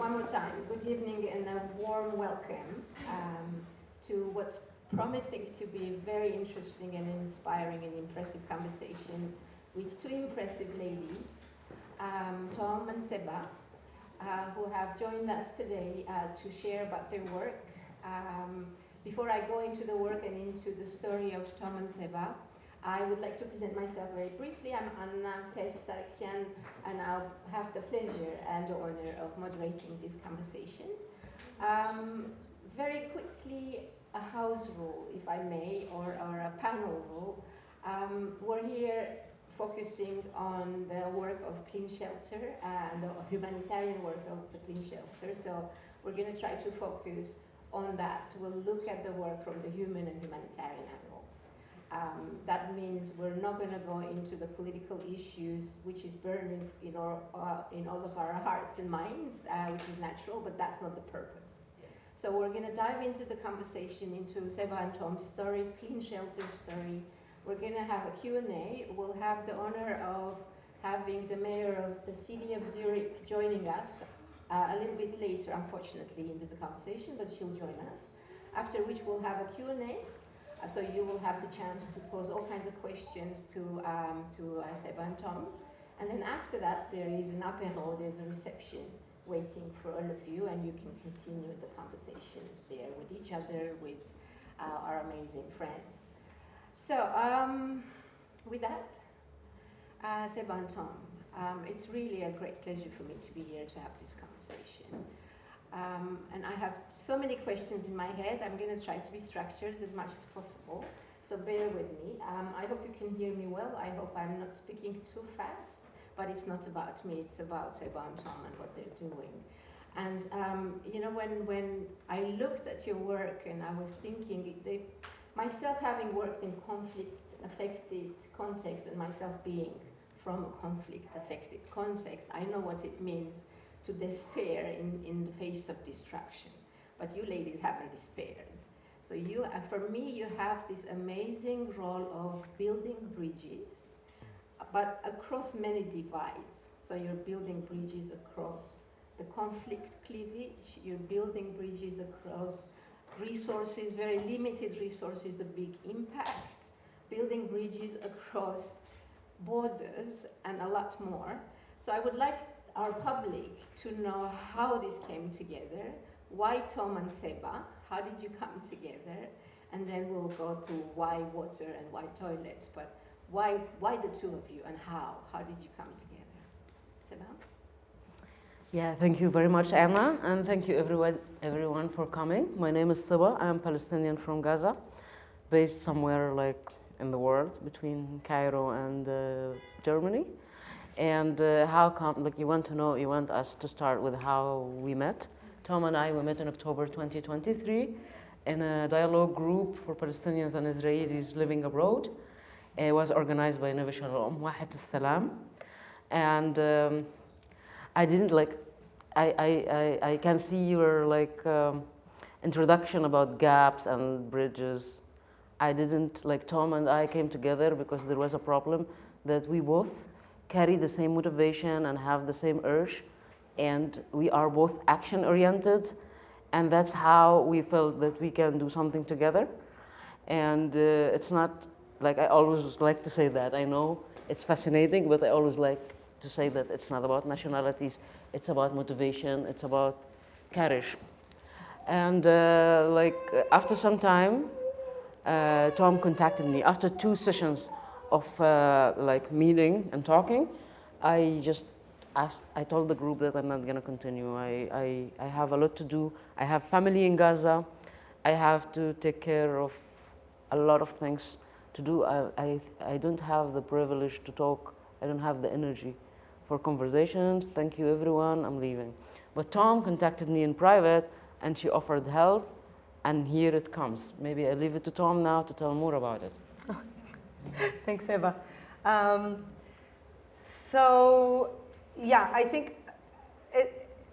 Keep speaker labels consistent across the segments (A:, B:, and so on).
A: one more time, good evening and a warm welcome to what's promising to be a very interesting and inspiring and impressive conversation with two impressive ladies, Tom and Seba, who have joined us today to share about their work. Before I go into the work and into the story of Tom and Seba, I would like to present myself very briefly. I'm Hess, and I'll have the pleasure and the honor of moderating this conversation. Very quickly, a house rule, if I may, or a panel rule. We're here focusing on the work of Clean Shelter and the humanitarian work of the Clean Shelter. So we're going to try to focus on that. We'll look at the work from the human and humanitarian angle. That means we're not going to go into the political issues, which is burning in all of our hearts and minds, which is natural, but that's not the purpose. So we're going to dive into the conversation, into Seba and Tom's story, Clean Shelter story. We're going to have a Q&A. We'll have the honor of having the mayor of the city of Zurich joining us a little bit later, unfortunately, into the conversation, but she'll join us. After which we'll have a Q&A. So you will have the chance to pose all kinds of questions to Seba and Tom. And then after that, there is an apéro, there's a reception waiting for all of you, and you can continue the conversations there with each other, with our amazing friends. So with that, Seba and Tom, it's really a great pleasure for me to be here to have this conversation. And I have so many questions in my head. I'm going to try to be structured as much as possible, so bear with me. I hope you can hear me well. I hope I'm not speaking too fast, but it's not about me. It's about Seba and Tom and what they're doing. And you know, when I looked at your work and I was thinking, myself having worked in conflict-affected context and myself being from a conflict-affected context, I know what it means to despair in the face of destruction. But you ladies haven't despaired. So you, for me, you have this amazing role of building bridges, but across many divides. So you're building bridges across the conflict cleavage, you're building bridges across resources, very limited resources of big impact, building bridges across borders, and a lot more. So I would like our public to know how this came together, why Tom and Seba, how did you come together, and then we'll go to why water and why toilets, but why the two of you and how did you come together? Seba?
B: Yeah, thank you very much, Anna, and thank you everyone for coming. My name is Seba. I'm Palestinian from Gaza, based somewhere like in the world between Cairo and Germany. And how come, like you want us to start with how we met. Tom and I, we met in October 2023 in a dialogue group for Palestinians and Israelis living abroad. It was organized by Innovation Wahed al-Salam. And I didn't like, I can see your like introduction about gaps and bridges. I didn't, like Tom and I came together because there was a problem that we both carry the same motivation and have the same urge, and we are both action-oriented, and that's how we felt that we can do something together. And it's not, like I always like to say that, I know it's fascinating, but I always like to say that it's not about nationalities, it's about motivation, it's about courage. And like after some time, Tom contacted me after 2 sessions of like meeting and talking. I told the group that I'm not gonna continue. I have a lot to do. I have family in Gaza. I have to take care of a lot of things to do. I don't have the privilege to talk. I don't have the energy for conversations. Thank you everyone, I'm leaving. But Tom contacted me in private and she offered help, and here it comes. Maybe I leave it to Tom now to tell more about it.
C: Thanks, Eva. So, yeah, I think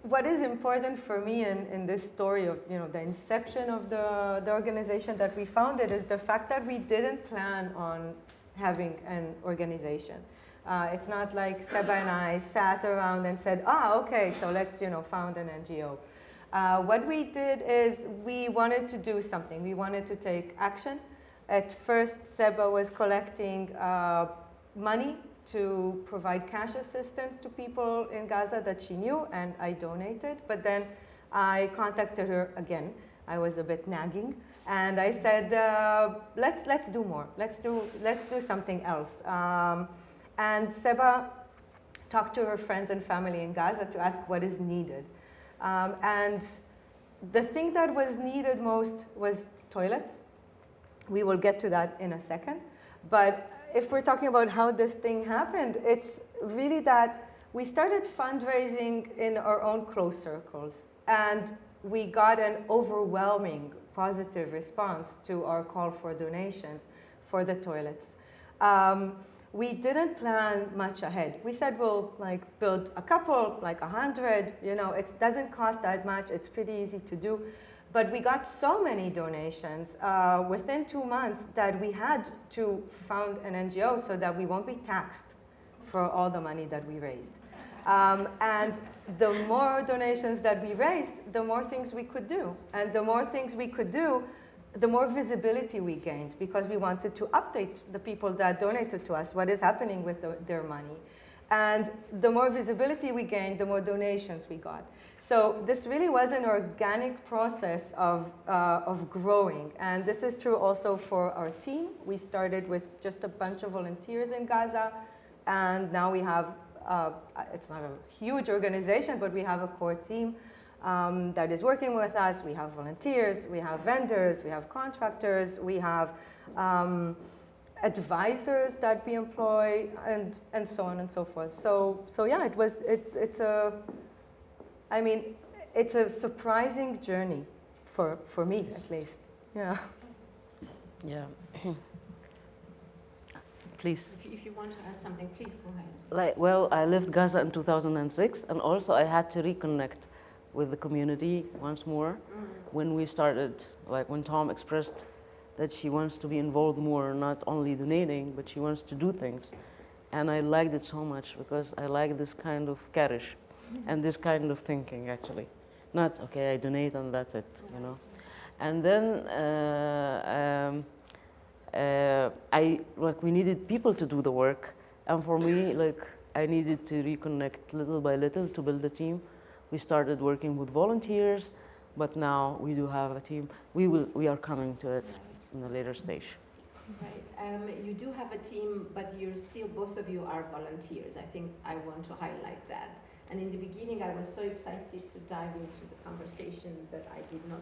C: what is important for me in this story of the inception of the organization that we founded is the fact that we didn't plan on having an organization. It's not like Seba and I sat around and said, okay, so let's, found an NGO. What we did is we wanted to do something. We wanted to take action. At first, Seba was collecting money to provide cash assistance to people in Gaza that she knew, and I donated. But then I contacted her again. I was a bit nagging, and I said, let's do more. Let's do something else. And Seba talked to her friends and family in Gaza to ask what is needed. And the thing that was needed most was toilets. We will get to that in a second. But if we're talking about how this thing happened, it's really that we started fundraising in our own close circles. And we got an overwhelming positive response to our call for donations for the toilets. We didn't plan much ahead. We said we'll build a couple, 100, it doesn't cost that much, it's pretty easy to do. But we got so many donations within 2 months that we had to found an NGO so that we won't be taxed for all the money that we raised. And the more donations that we raised, the more things we could do. And the more things we could do, the more visibility we gained, because we wanted to update the people that donated to us what is happening with their money. And the more visibility we gained, the more donations we got. So this really was an organic process of growing. And this is true also for our team. We started with just a bunch of volunteers in Gaza, and now we have, it's not a huge organization, but we have a core team that is working with us. We have volunteers, we have vendors, we have contractors, we have advisors that we employ, and so on and so forth. So yeah, it's a surprising journey for me, at least. Yeah.
B: Yeah. Please.
A: If you want to add something, please go ahead.
B: I left Gaza in 2006, and also I had to reconnect with the community once more. When we started, when Tom expressed that she wants to be involved more, not only donating, but she wants to do things. And I liked it so much because I like this kind of karish and this kind of thinking, actually. Not, okay, I donate and that's it, And then we needed people to do the work. And for me, I needed to reconnect little by little to build a team. We started working with volunteers, but now we do have a team. We are coming to it in a later stage.
A: Right. You do have a team, but you're still, both of you are volunteers. I think I want to highlight that. And in the beginning, I was so excited to dive into the conversation that I did not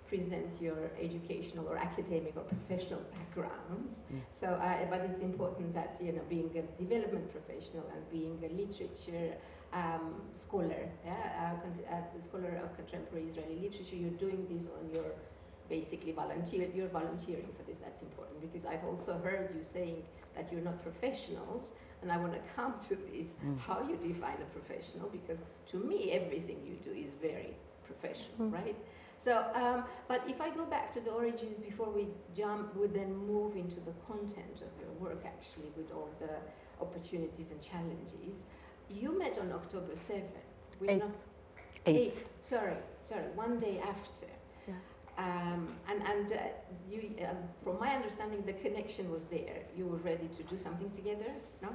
A: present your educational or academic or professional backgrounds. So, but it's important that, being a development professional and being a literature scholar, a scholar of contemporary Israeli literature, you're doing this on your basically you're volunteering for this. That's important, because I've also heard you saying that you're not professionals, and I want to come to this, how you define a professional, because to me everything you do is very professional, right? So, but if I go back to the origins before we then move into the content of your work, actually, with all the opportunities and challenges. You met on October 7th. 8th. Sorry, one day after. Yeah. From my understanding, the connection was there. You were ready to do something together, no?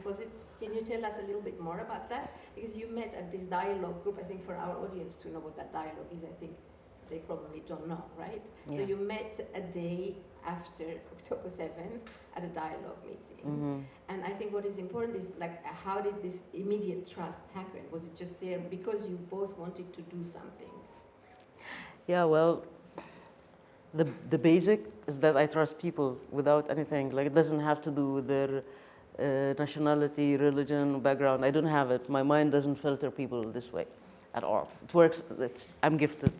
A: Was it? Can you tell us a little bit more about that? Because you met at this dialogue group. I think for our audience to know what that dialogue is, I think they probably don't know, right? Yeah. So you met a day after October 7th at a dialogue meeting. And I think what is important is how did this immediate trust happen? Was it just there because you both wanted to do something?
B: Yeah, well, the basic is that I trust people without anything. It doesn't have to do with their nationality, religion, background. I don't have it. My mind doesn't filter people this way at all. It works. I'm gifted,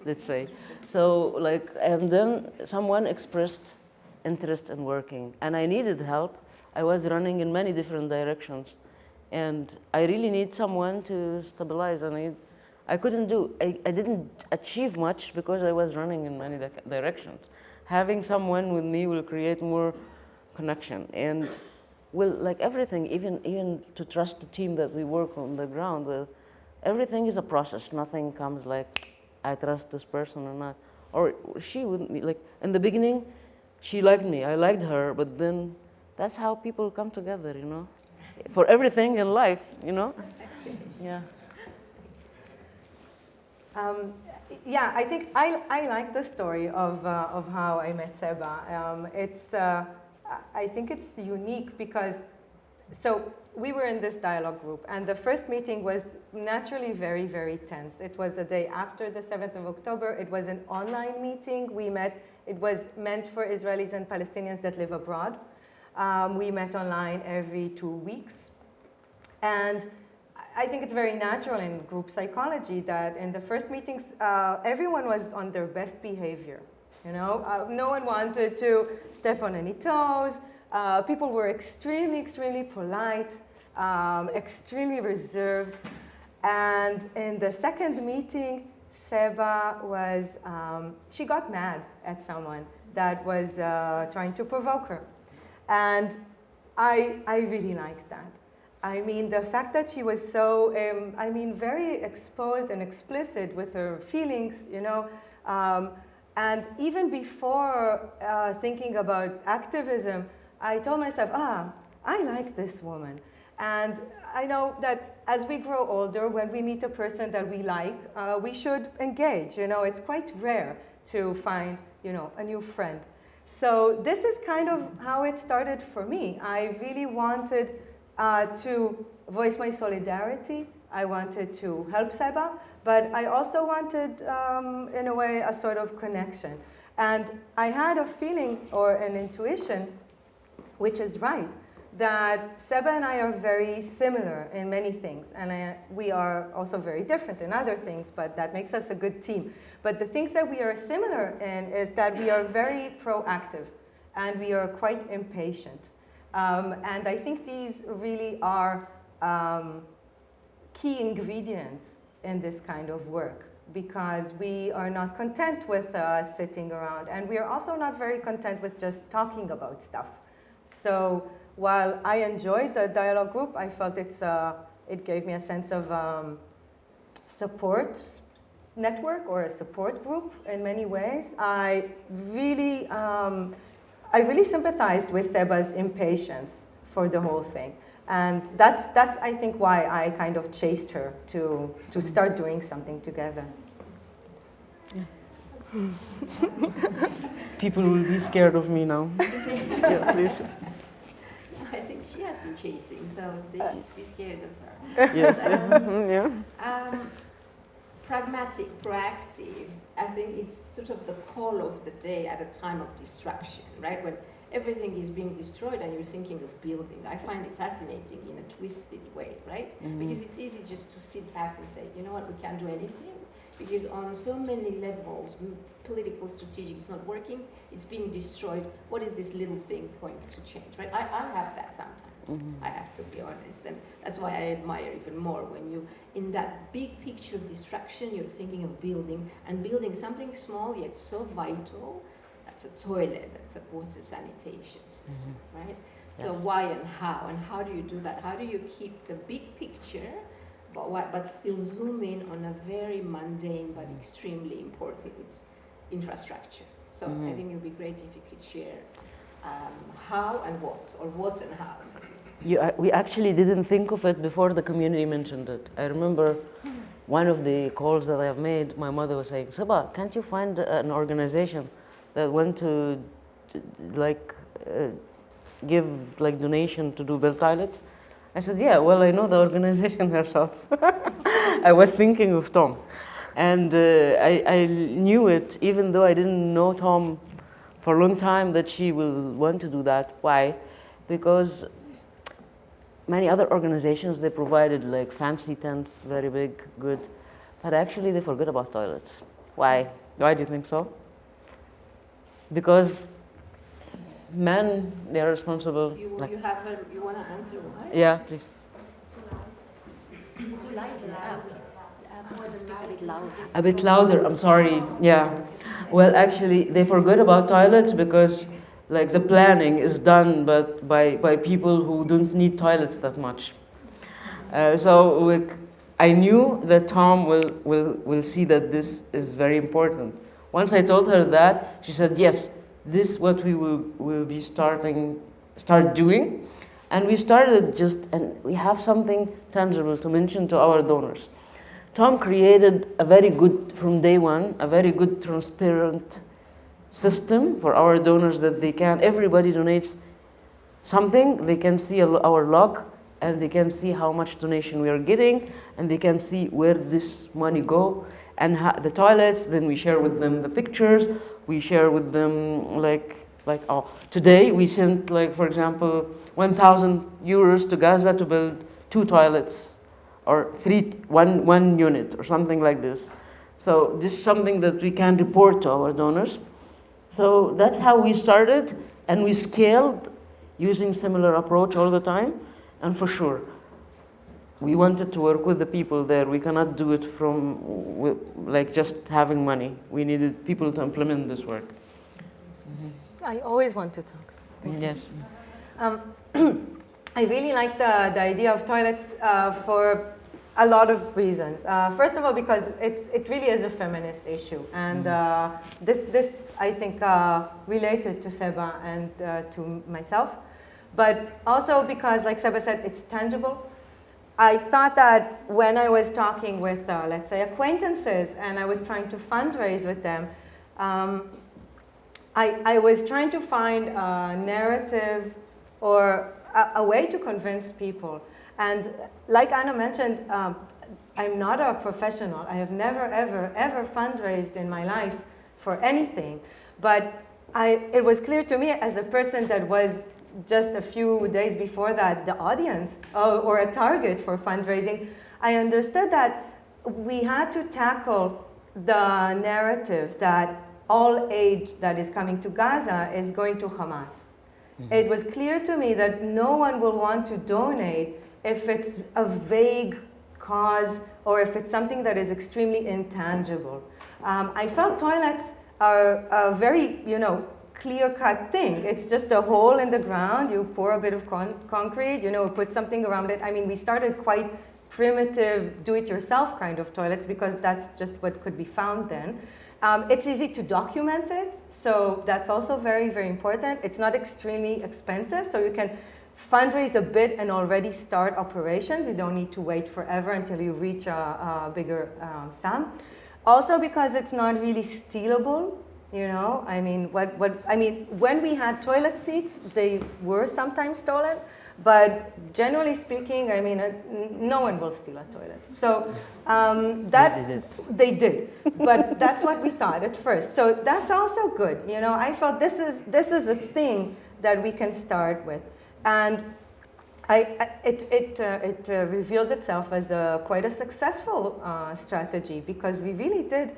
B: let's say. So and then someone expressed interest in working, and I needed help. I was running in many different directions, and I really need someone to stabilize. And I didn't achieve much because I was running in many directions. Having someone with me will create more connection. And will, like everything, even to trust the team that we work on the ground with, everything is a process. Nothing comes like, I trust this person or not. Or she wouldn't be, like, in the beginning, she liked me, I liked her, but then that's how people come together, you know? For everything in life, you know? Yeah.
C: Yeah, I think I like the story of how I met Seba. I think it's unique because, so we were in this dialogue group, and the first meeting was naturally very, very tense. It was a day after the 7th of October. It was an online meeting. We met, it was meant for Israelis and Palestinians that live abroad. We met online every 2 weeks. And I think it's very natural in group psychology that in the first meetings, everyone was on their best behavior. You know, no one wanted to step on any toes. People were extremely, extremely polite, extremely reserved. And in the second meeting, Seba was, she got mad at someone that was trying to provoke her. And I really liked that. I mean, the fact that she was so, very exposed and explicit with her feelings, you know, and even before thinking about activism, I told myself, I like this woman. And I know that as we grow older, when we meet a person that we like, we should engage. You know, it's quite rare to find, you know, a new friend. So this is kind of how it started for me. I really wanted to voice my solidarity. I wanted to help Seba, but I also wanted, in a way, a sort of connection. And I had a feeling or an intuition, which is right, that Seba and I are very similar in many things, and we are also very different in other things, but that makes us a good team. But the things that we are similar in is that we are very proactive, and we are quite impatient. And I think these really are key ingredients in this kind of work, because we are not content with sitting around, and we are also not very content with just talking about stuff. So while I enjoyed the dialogue group, I felt it gave me a sense of support network or a support group in many ways. I really sympathized with Seba's impatience for the whole thing. And that's I think, why I kind of chased her to start doing something together.
B: People will be scared of me now. Yeah, please.
A: I think she has been chasing, so they should be scared of her.
B: Yes. Yeah.
A: Pragmatic, proactive, I think it's sort of the call of the day at a time of distraction, right? When everything is being destroyed and you're thinking of building. I find it fascinating in a twisted way, right? Mm-hmm. Because it's easy just to sit back and say, you know what, we can't do anything. Because on so many levels, political, strategic, it's not working, it's being destroyed. What is this little thing going to change, right? I have that sometimes. Mm-hmm. I have to be honest. And that's why I admire even more when you, in that big picture of distraction, you're thinking of building, and building something small yet so vital. That's a toilet, that's a water sanitation system, mm-hmm. right? Yes. So why and how do you do that? How do you keep the big picture, but still zoom in on a very mundane but extremely important infrastructure? So mm-hmm. I think it would be great if you could share how and what, or what and how.
B: We actually didn't think of it before the community mentioned it. I remember one of the calls that I've made, my mother was saying, Seba, can't you find an organization that went to give donation to do build toilets? I said, yeah, well, I know the organization herself. I was thinking of Tom. And I knew it, even though I didn't know Tom for a long time, that she will want to do that. Why? Because many other organizations, they provided fancy tents, very big, good, but actually they forget about toilets. Why? Why do you think so? Because men, they are responsible.
A: You want to answer why?
B: Yeah, please.
A: Too lies.
B: A bit louder, I'm sorry. Yeah. Well, actually, they forgot about toilets because like the planning is done but by people who don't need toilets that much. So like, I knew that Tom will see that this is very important. Once I told her that, she said, yes, this is what we will be start doing. And we started and we have something tangible to mention to our donors. Tom created a very good, from day one, a very good transparent system for our donors that everybody donates something, they can see our log, and they can see how much donation we are getting, and they can see where this money go, and the toilets, then we share with them the pictures, we share with them today we sent, like, for example, 1,000 euros to Gaza to build 2 toilets, or one unit, or something like this. So this is something that we can report to our donors. So that's how we started, and we scaled using similar approach all the time. And for sure, we wanted to work with the people there. We cannot do it from like just having money. We needed people to implement this work.
C: I always want to talk.
B: Yes.
C: I really like the idea of toilets for a lot of reasons. First of all, because it really is a feminist issue. And this I think, related to Seba and to myself. But also because, like Seba said, it's tangible. I thought that when I was talking with, let's say, acquaintances, and I was trying to fundraise with them, I was trying to find a narrative or a way to convince people. And like Anna mentioned, I'm not a professional. I have never, ever fundraised in my life for anything. But it was clear to me as a person that was just a few days before that the audience or a target for fundraising, I understood that we had to tackle the narrative that all aid that is coming to Gaza is going to Hamas. Mm-hmm. It was clear to me that no one will want to donate if it's a vague cause or if it's something that is extremely intangible. I felt toilets are a very, clear-cut thing. It's just a hole in the ground, you pour a bit of concrete, put something around it. I mean, we started quite primitive, do-it-yourself kind of toilets because that's just what could be found then. It's easy to document it, so that's also very, very important. It's not extremely expensive, so you can fundraise a bit and already start operations. You don't need to wait forever until you reach a bigger sum. Also because it's not really stealable, I mean, when we had toilet seats, they were sometimes stolen, but generally speaking, I mean, no one will steal a toilet. So they did, but that's what we thought at first. So that's also good. I felt this is a thing that we can start with, and it revealed itself as quite a successful strategy because we really did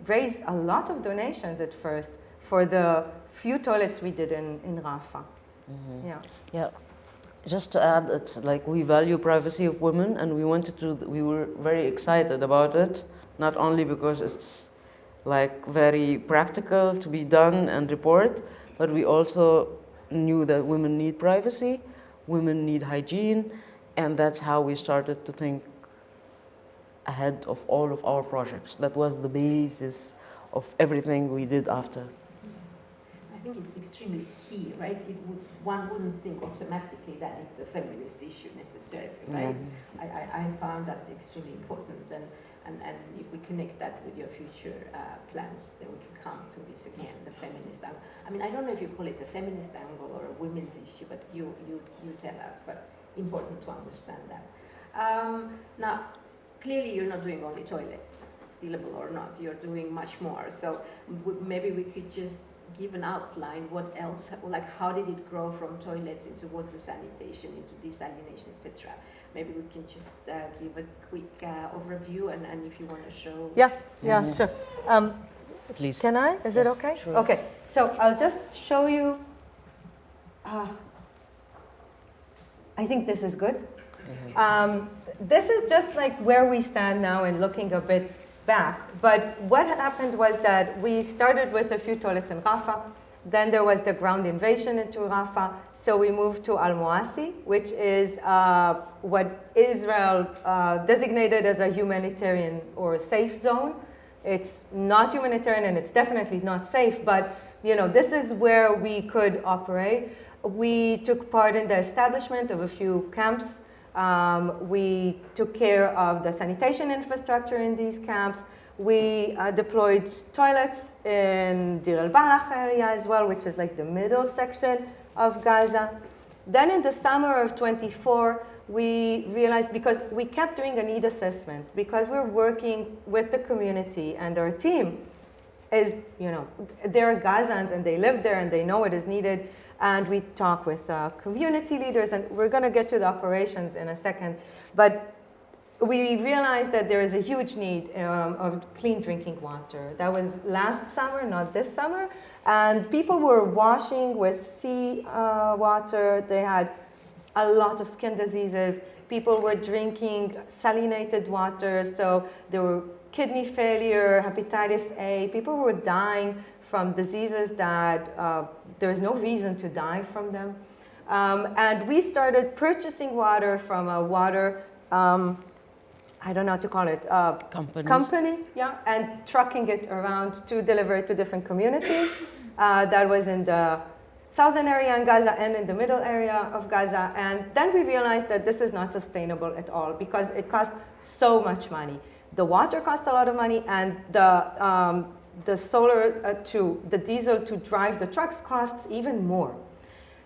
C: raise a lot of donations at first for the few toilets we did in Rafah. Mm-hmm.
B: Yeah. Just to add, it's like we value privacy of women, and we were very excited about it, not only because it's like very practical to be done and report, but we also knew that women need privacy, women need hygiene, and that's how we started to think ahead of all of our projects. That was the basis of everything we did after.
A: I think it's extremely key, right? One wouldn't think automatically that it's a feminist issue necessarily, right? Mm-hmm. I found that extremely important, and if we connect that with your future plans, then we can come to this again, the feminist angle. I mean, I don't know if you call it a feminist angle or a women's issue, but you tell us, but important to understand that. Now, clearly you're not doing only toilets, stealable or not, you're doing much more. So maybe we could just give an outline, what else, like how did it grow from toilets into water sanitation, into desalination, etc. Maybe we can just give a quick overview, and if you want to show.
C: Yeah, sure.
B: Please.
C: Can I? Is it okay?
B: Sure.
C: Okay, so I'll just show you. I think this is good. Mm-hmm. This is just like where we stand now and looking a bit back. But what happened was that we started with a few toilets in Rafah. Then there was the ground invasion into Rafah, so we moved to Al-Muasi, which is what Israel designated as a humanitarian or safe zone. It's not humanitarian and it's definitely not safe, but this is where we could operate. We took part in the establishment of a few camps. We took care of the sanitation infrastructure in these camps. We deployed toilets in Deir el-Balah area as well, which is like the middle section of Gaza. Then in the summer of 24, we realized, because we kept doing a need assessment, because we're working with the community and our team is, they're Gazans and they live there and they know what is needed. And we talk with community leaders, and we're going to get to the operations in a second. But we realized that there is a huge need of clean drinking water. That was last summer, not this summer. And people were washing with sea water. They had a lot of skin diseases. People were drinking salinated water. So there were kidney failure, hepatitis A. People were dying from diseases that there's no reason to die from them. And we started purchasing water from a water, I don't know how to call it, company, yeah, and trucking it around to deliver it to different communities. That was in the southern area in Gaza and in the middle area of Gaza. And then we realized that this is not sustainable at all because it costs so much money. The water costs a lot of money, and the solar the diesel to drive the trucks costs even more.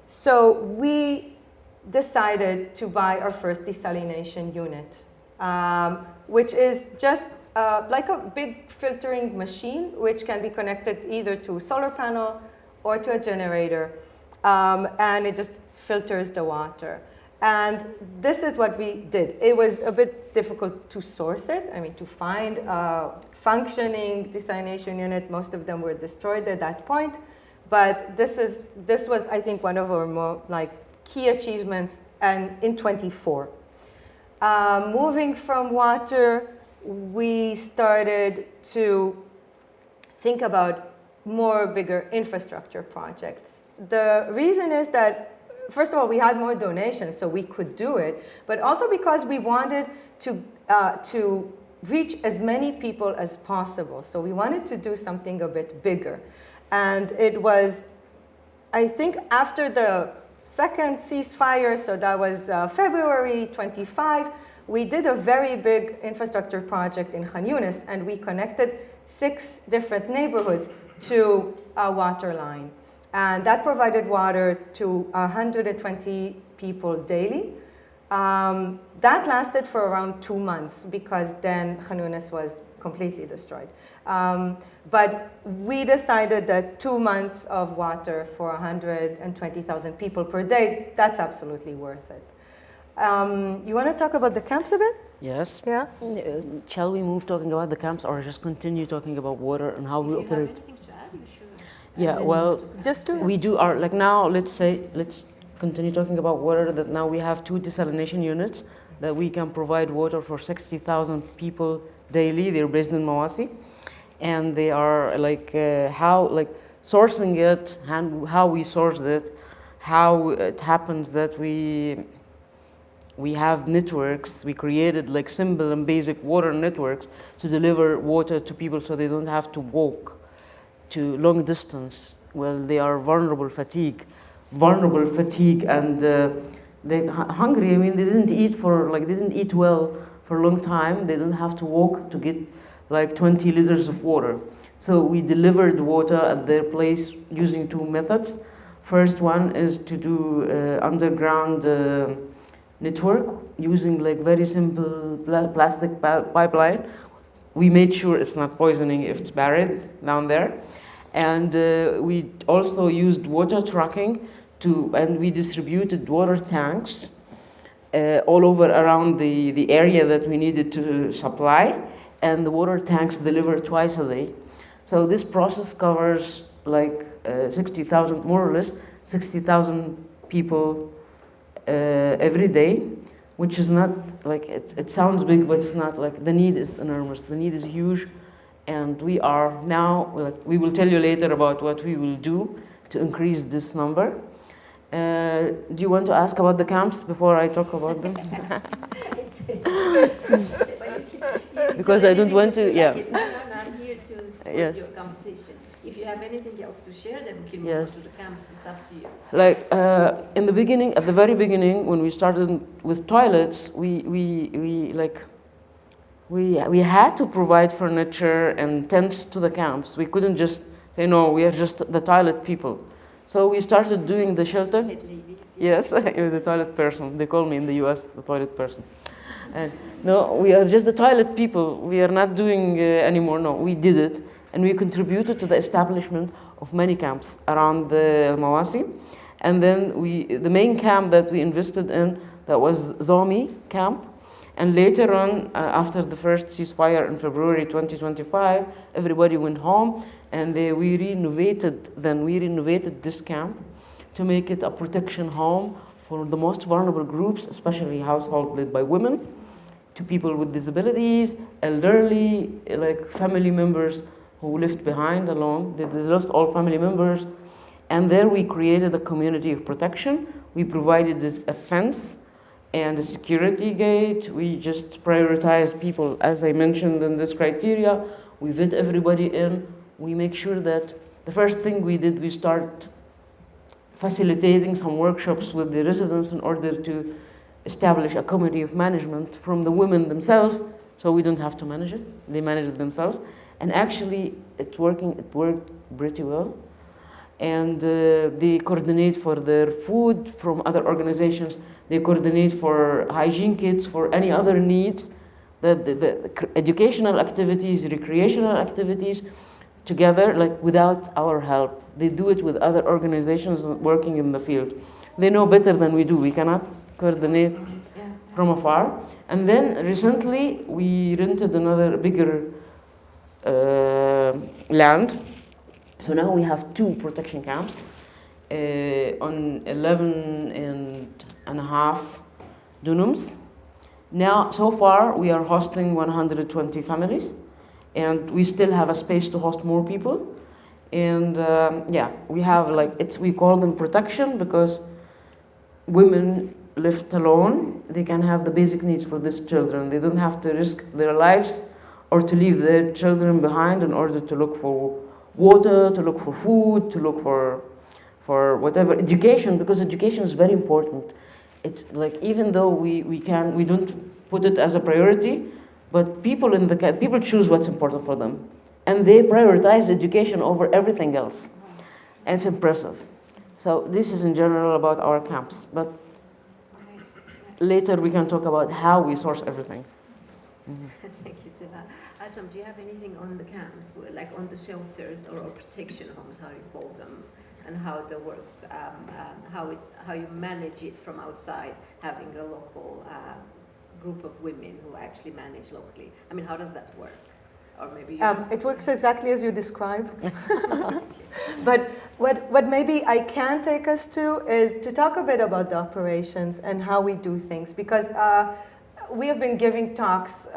C: So we decided to buy our first desalination unit, which is just like a big filtering machine, which can be connected either to a solar panel or to a generator, and it just filters the water. And this is what we did. It was a bit difficult to source it. I mean, to find a functioning desalination unit. Most of them were destroyed at that point. But this was, I think, one of our more key achievements, and in 24. Moving from water, we started to think about more bigger infrastructure projects. The reason is that, first of all, we had more donations, so we could do it, but also because we wanted to reach as many people as possible. So we wanted to do something a bit bigger. And it was, I think, after the second ceasefire, so that was February 25, we did a very big infrastructure project in Khan Yunis, and we connected 6 different neighborhoods to a water line. And that provided water to 120 people daily. That lasted for around 2 months because then Khan Yunis was completely destroyed. But we decided that 2 months of water for 120,000 people per day, that's absolutely worth it. You want to talk about the camps a bit?
B: Yes.
C: Yeah.
B: Shall we move talking about the camps, or just continue talking about water and how we operate?
A: If you have anything to add, you should.
B: Yeah, well,
C: just to
B: we do our, now, let's continue talking about water, that now we have 2 desalination units that we can provide water for 60,000 people daily. They're based in Mawasi. And they are sourcing it, and how we source it, how it happens that we have networks. We created simple and basic water networks to deliver water to people so they don't have to walk to long distance. Well, they are vulnerable fatigue, and they're hungry. I mean, they didn't eat well for a long time. They don't have to walk to get 20 liters of water. So we delivered water at their place using 2 methods. First one is to do underground network using very simple plastic pipeline. We made sure it's not poisoning if it's buried down there. And we also used water trucking and we distributed water tanks all over around the area that we needed to supply. And the water tanks deliver twice a day. So this process covers 60,000, more or less, 60,000 people every day, which is not it sounds big, but it's not. The need is enormous. The need is huge, and we are now. We will tell you later about what we will do to increase this number. Do you want to ask about the camps before I talk about them? Because I don't want to, yeah.
A: No, I'm here to support your conversation. If you have anything else to share, then we can move on to the camps. It's up to you.
B: Like in the beginning, at the very beginning, when we started with toilets, we had to provide furniture and tents to the camps. We couldn't just say, no, we are just the toilet people. So we started doing the shelter. Yes, you're the toilet person. They call me in the US the toilet person. And no, we are just the toilet people. We are not doing anymore. No, we did it. And we contributed to the establishment of many camps around the Mawasi. And then the main camp that we invested in, that was Zomi camp. And later on, after the first ceasefire in February 2025, everybody went home, and we renovated this camp to make it a protection home for the most vulnerable groups, especially households led by women, to people with disabilities, elderly, like family members who left behind alone. They lost all family members. And there we created a community of protection. We provided a fence and a security gate. We just prioritize people, as I mentioned in this criteria. We vet everybody in. We make sure that the first thing we did, we start facilitating some workshops with the residents in order to establish a committee of management from the women themselves, so we don't have to manage it. They manage it themselves. And actually, it worked pretty well. And they coordinate for their food from other organizations. They coordinate for hygiene kits, for any other needs, the educational activities, recreational activities, together, like without our help. They do it with other organizations working in the field. They know better than we do. We cannot coordinate from afar. And then recently, we rented another bigger land. So now we have 2 protection camps on 11.5 dunums. Now, so far, we are hosting 120 families, and we still have a space to host more people. And we have we call them protection because women left alone, they can have the basic needs for these children. They don't have to risk their lives or to leave their children behind in order to look for water, to look for food, to look for whatever, education, because education is very important. It's like, even though we don't put it as a priority, but people choose what's important for them. And they prioritize education over everything else. And it's impressive. So this is in general about our camps, but later we can talk about how we source everything.
A: Thank you, Seba. Adam, do you have anything on the camps, like on the shelters or protection homes, how you call them, and how the work, how you manage it from outside, having a local group of women who actually manage locally? I mean, how does that work? Or maybe
C: it works exactly as you described. But what maybe I can take us to is to talk a bit about the operations and how we do things, because we have been giving talks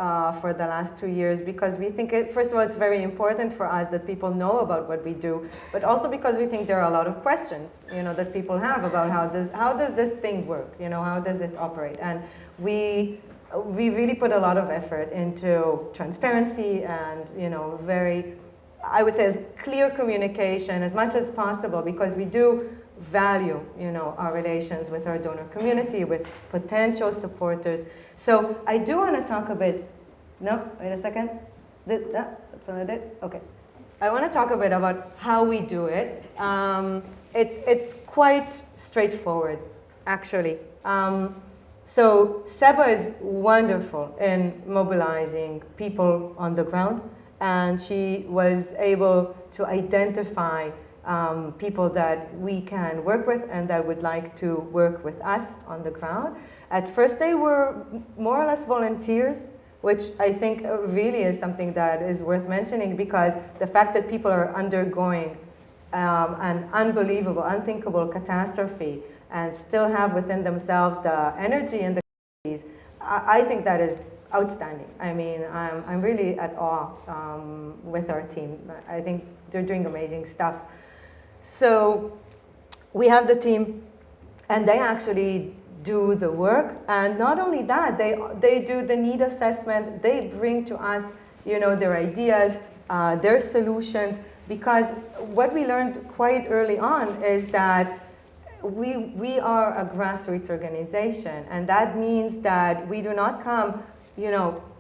C: for the last 2 years because we think, first of all, it's very important for us that people know about what we do, but also because we think there are a lot of questions, that people have about how does this thing work, how does it operate, and we really put a lot of effort into transparency and, very, I would say, as clear communication as much as possible, because we do value, our relations with our donor community, with potential supporters. So I do want to talk a bit, no, wait a second. That's what I did? Okay. I want to talk a bit about how we do it. It's quite straightforward, actually. So Seba is wonderful in mobilizing people on the ground, and she was able to identify people that we can work with and that would like to work with us on the ground. At first they were more or less volunteers, which I think really is something that is worth mentioning, because the fact that people are undergoing an unbelievable, unthinkable catastrophe and still have within themselves the energy and the capabilities, I think that is outstanding. I mean, I'm really at awe with our team. I think they're doing amazing stuff. So we have the team, and they actually do the work. And not only that, they do the need assessment. They bring to us, their ideas, their solutions, because what we learned quite early on is that we are a grassroots organization, and that means that we do not come,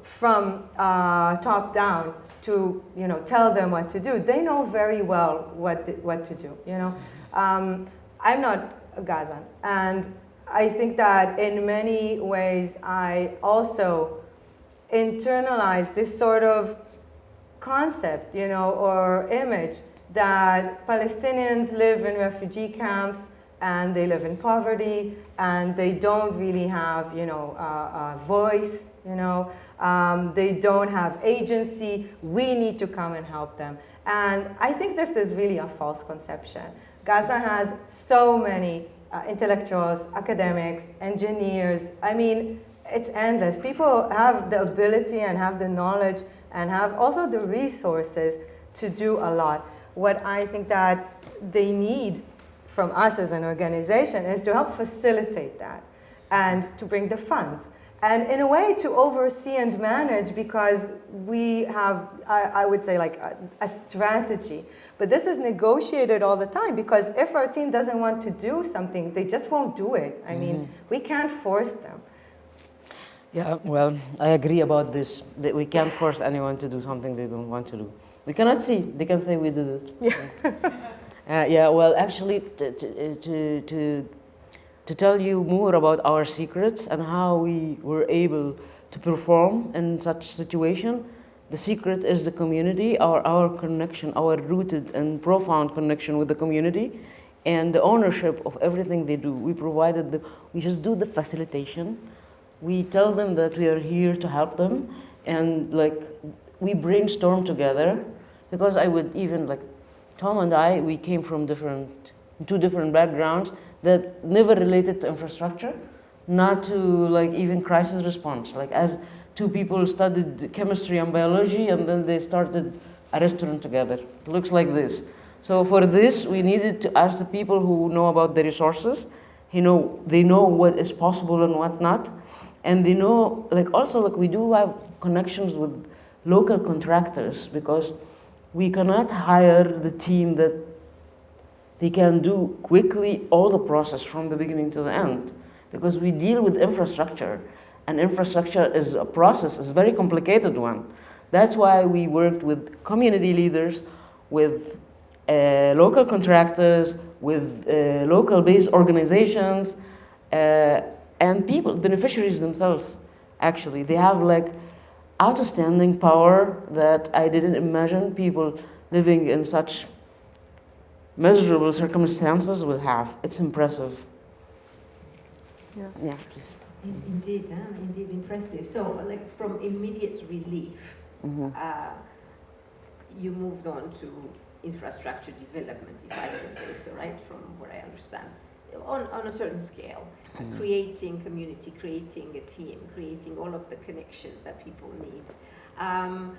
C: from top down to, tell them what to do. They know very well what to do, I'm not a Gazan, and I think that in many ways I also internalize this sort of concept, or image that Palestinians live in refugee camps and they live in poverty and they don't really have, a voice, they don't have agency. We need to come and help them. And I think this is really a false conception. Gaza has so many intellectuals, academics, engineers. I mean, it's endless. People have the ability and have the knowledge and have also the resources to do a lot. What I think that they need from us as an organization is to help facilitate that and to bring the funds. And in a way to oversee and manage, because we have, I would say, like a strategy. But this is negotiated all the time, because if our team doesn't want to do something, they just won't do it. I mean, we can't force them.
B: Yeah, well, I agree about this, that we can't force anyone to do something they don't want to do. We cannot see. They can say we did it.
C: Yeah.
B: Yeah, well, actually, to tell you more about our secrets and how we were able to perform in such situation, the secret is the community, our connection, our rooted and profound connection with the community, and the ownership of everything they do. We just do the facilitation. We tell them that we are here to help them, and like we brainstorm together, because I would even, like Tom and I, we came from two different backgrounds that never related to infrastructure, not to like even crisis response. Like as two people studied chemistry and biology, and then they started a restaurant together. It looks like this. So for this, we needed to ask the people who know about the resources. They know what is possible and what not. And they know, like also, like we do have connections with local contractors, because we cannot hire the team that they can do quickly all the process from the beginning to the end, because we deal with infrastructure, and infrastructure is a process, it's a very complicated one. That's why we worked with community leaders, with local contractors, with local-based organizations, and people, beneficiaries themselves, actually. They have like outstanding power that I didn't imagine people living in such miserable circumstances will have. It's impressive. Yeah, please.
A: Indeed, indeed impressive. So, like from immediate relief, you moved on to infrastructure development, if I can say so, right? From what I understand, on a certain scale, creating community, creating a team, creating all of the connections that people need. And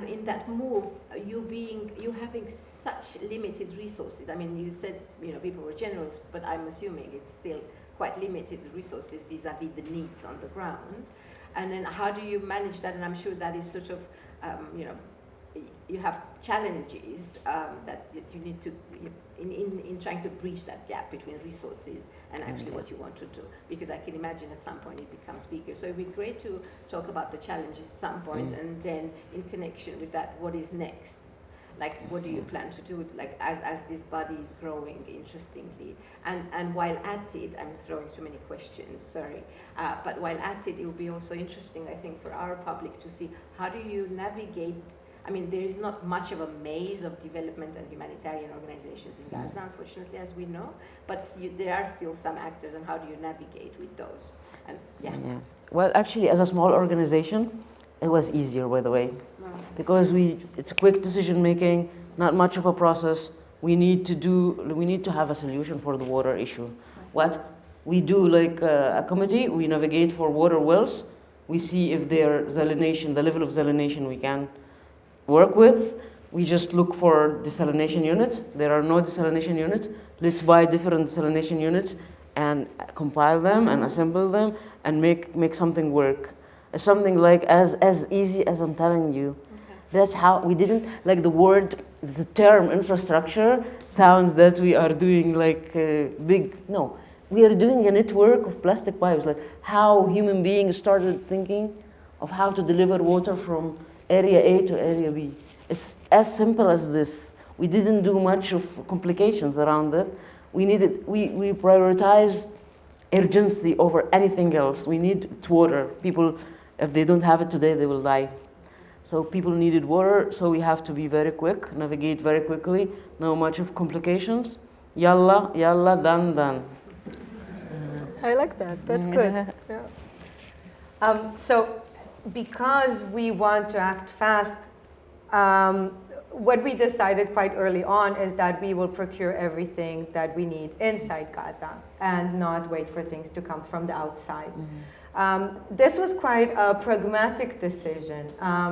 A: in that move, you having such limited resources. I mean, you said people were generous, but I'm assuming it's still quite limited resources vis-a-vis the needs on the ground. And then how do you manage that? And I'm sure that is sort of you have challenges that you need to in trying to bridge that gap between resources and actually what you want to do, because I can imagine at some point it becomes bigger. So it'd be great to talk about the challenges at some point, and then in connection with that, what is next? Like, what do you plan to do, like as this body is growing, interestingly, and while at it, I'm throwing too many questions, sorry, but while at it, it will be also interesting, I think, for our public to see how do you navigate. I mean, there is not much of a maze of development and humanitarian organizations in Gaza, unfortunately, as we know, but there are still some actors, and how do you navigate with those? And
B: Well, actually, as a small organization, it was easier, by the way, because it's quick decision making, not much of a process. We need to have a solution for the water issue. What we do, like a committee, we navigate for water wells. We see if their salination, the level of salination we can work with. we just look for desalination units. There are no desalination units. Let's buy different desalination units and compile them and assemble them and make something work. Something like as easy as I'm telling you. Okay. That's how we didn't, like the term infrastructure sounds that we are doing like big, no. We are doing a network of plastic pipes, like how human beings started thinking of how to deliver water from area A to area B. It's as simple as this. We didn't do much of complications around it. We prioritize urgency over anything else. We need water. People, if they don't have it today, they will die. So people needed water, so we have to be very quick, navigate very quickly, no much of complications. Yalla, yalla, dan.
C: I like that. That's good. Yeah. So because we want to act fast, what we decided quite early on is that we will procure everything that we need inside Gaza and not wait for things to come from the outside. Mm-hmm. This was quite a pragmatic decision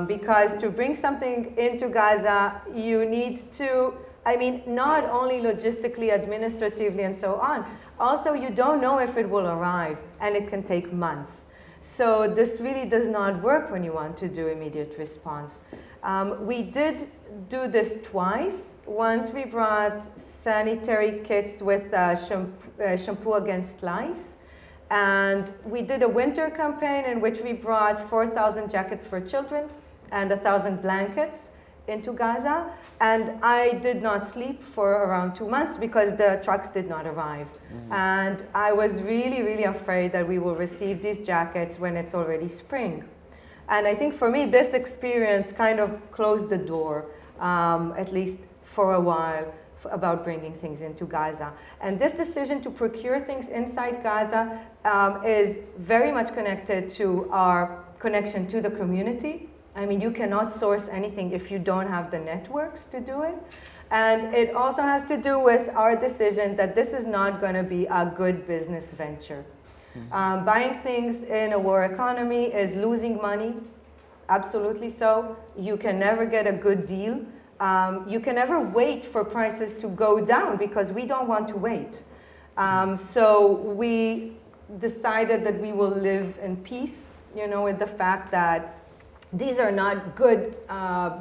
C: because to bring something into Gaza, you need to, not only logistically, administratively, and so on, also you don't know if it will arrive, and it can take months. So this really does not work when you want to do immediate response. We did do this twice. Once we brought sanitary kits with shampoo against lice. And we did a winter campaign in which we brought 4,000 jackets for children and 1,000 blankets into Gaza. And I did not sleep for around 2 months because the trucks did not arrive. Mm-hmm. And I was really, really afraid that we will receive these jackets when it's already spring. And I think for me, this experience kind of closed the door, at least for a while, about bringing things into Gaza. And this decision to procure things inside Gaza is very much connected to our connection to the community. You cannot source anything if you don't have the networks to do it. And it also has to do with our decision that this is not going to be a good business venture. Mm-hmm. Buying things in a war economy is losing money, absolutely so. You can never get a good deal. You can never wait for prices to go down because we don't want to wait. So we decided that we will live in peace, with the fact that these are not good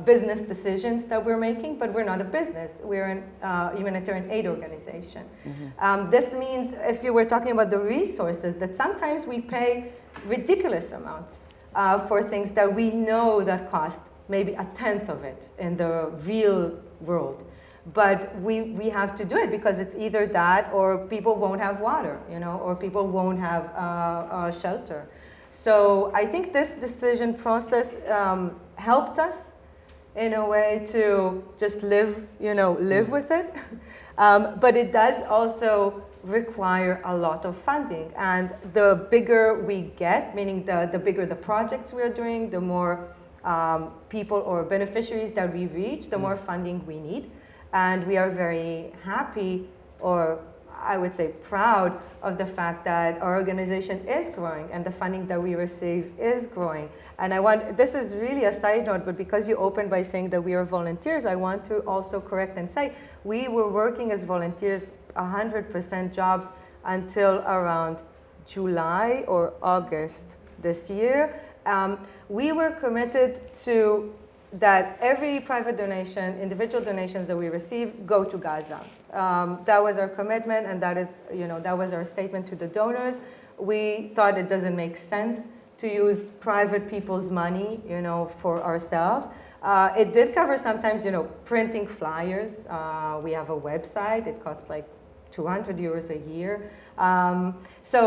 C: business decisions that we're making, but we're not a business. We're a humanitarian aid organization. Mm-hmm. This means, if you were talking about the resources, that sometimes we pay ridiculous amounts for things that we know that cost maybe 1/10 of it in the real world. But we have to do it because it's either that or people won't have water, or people won't have shelter. So I think this decision process helped us in a way to just live with it. But it does also require a lot of funding. And the bigger we get, meaning the bigger the projects we're doing, the more people or beneficiaries that we reach, the more funding we need. And we are very happy, or I would say proud, of the fact that our organization is growing and the funding that we receive is growing. And this is really a side note, but because you opened by saying that we are volunteers, I want to also correct and say we were working as volunteers 100% jobs until around July or August this year. We were committed to that every private donation, individual donations that we receive, go to Gaza. That was our commitment, and that was our statement to the donors. We thought it doesn't make sense to use private people's money, for ourselves. It did cover sometimes, printing flyers. We have a website. It costs like 200 euros a year. So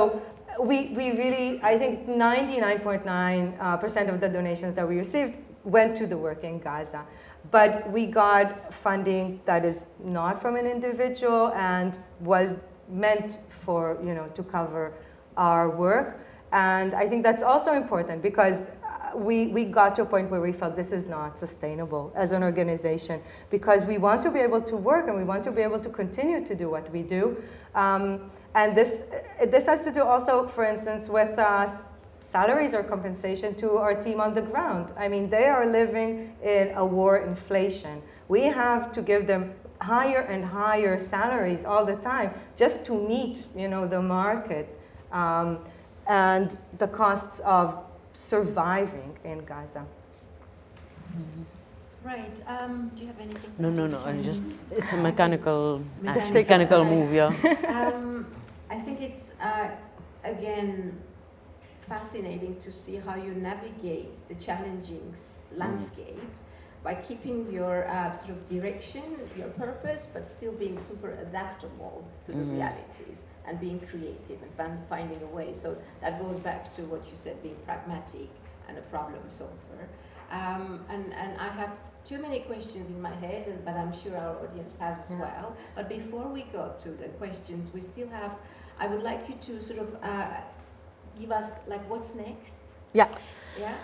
C: we really, I think 99.9% of the donations that we received went to the work in Gaza. But we got funding that is not from an individual and was meant for, to cover our work. And I think that's also important because we got to a point where we felt this is not sustainable as an organization, because we want to be able to work and we want to be able to continue to do what we do. And this has to do also, for instance, with salaries or compensation to our team on the ground. I mean, they are living in a war inflation. We have to give them higher and higher salaries all the time just to meet, the market and the costs of surviving in Gaza.
A: Right. Do you have anything?
B: No. It's a mechanical move, yeah.
A: I think it's again fascinating to see how you navigate the challenging landscape by keeping your sort of direction, your purpose, but still being super adaptable to the realities and being creative and finding a way. So that goes back to what you said, being pragmatic and a problem solver. And I have too many questions in my head, but I'm sure our audience has as well. But before we go to the questions, we still have, I would like you to sort of give us like what's next.
C: Yeah.
A: Yeah.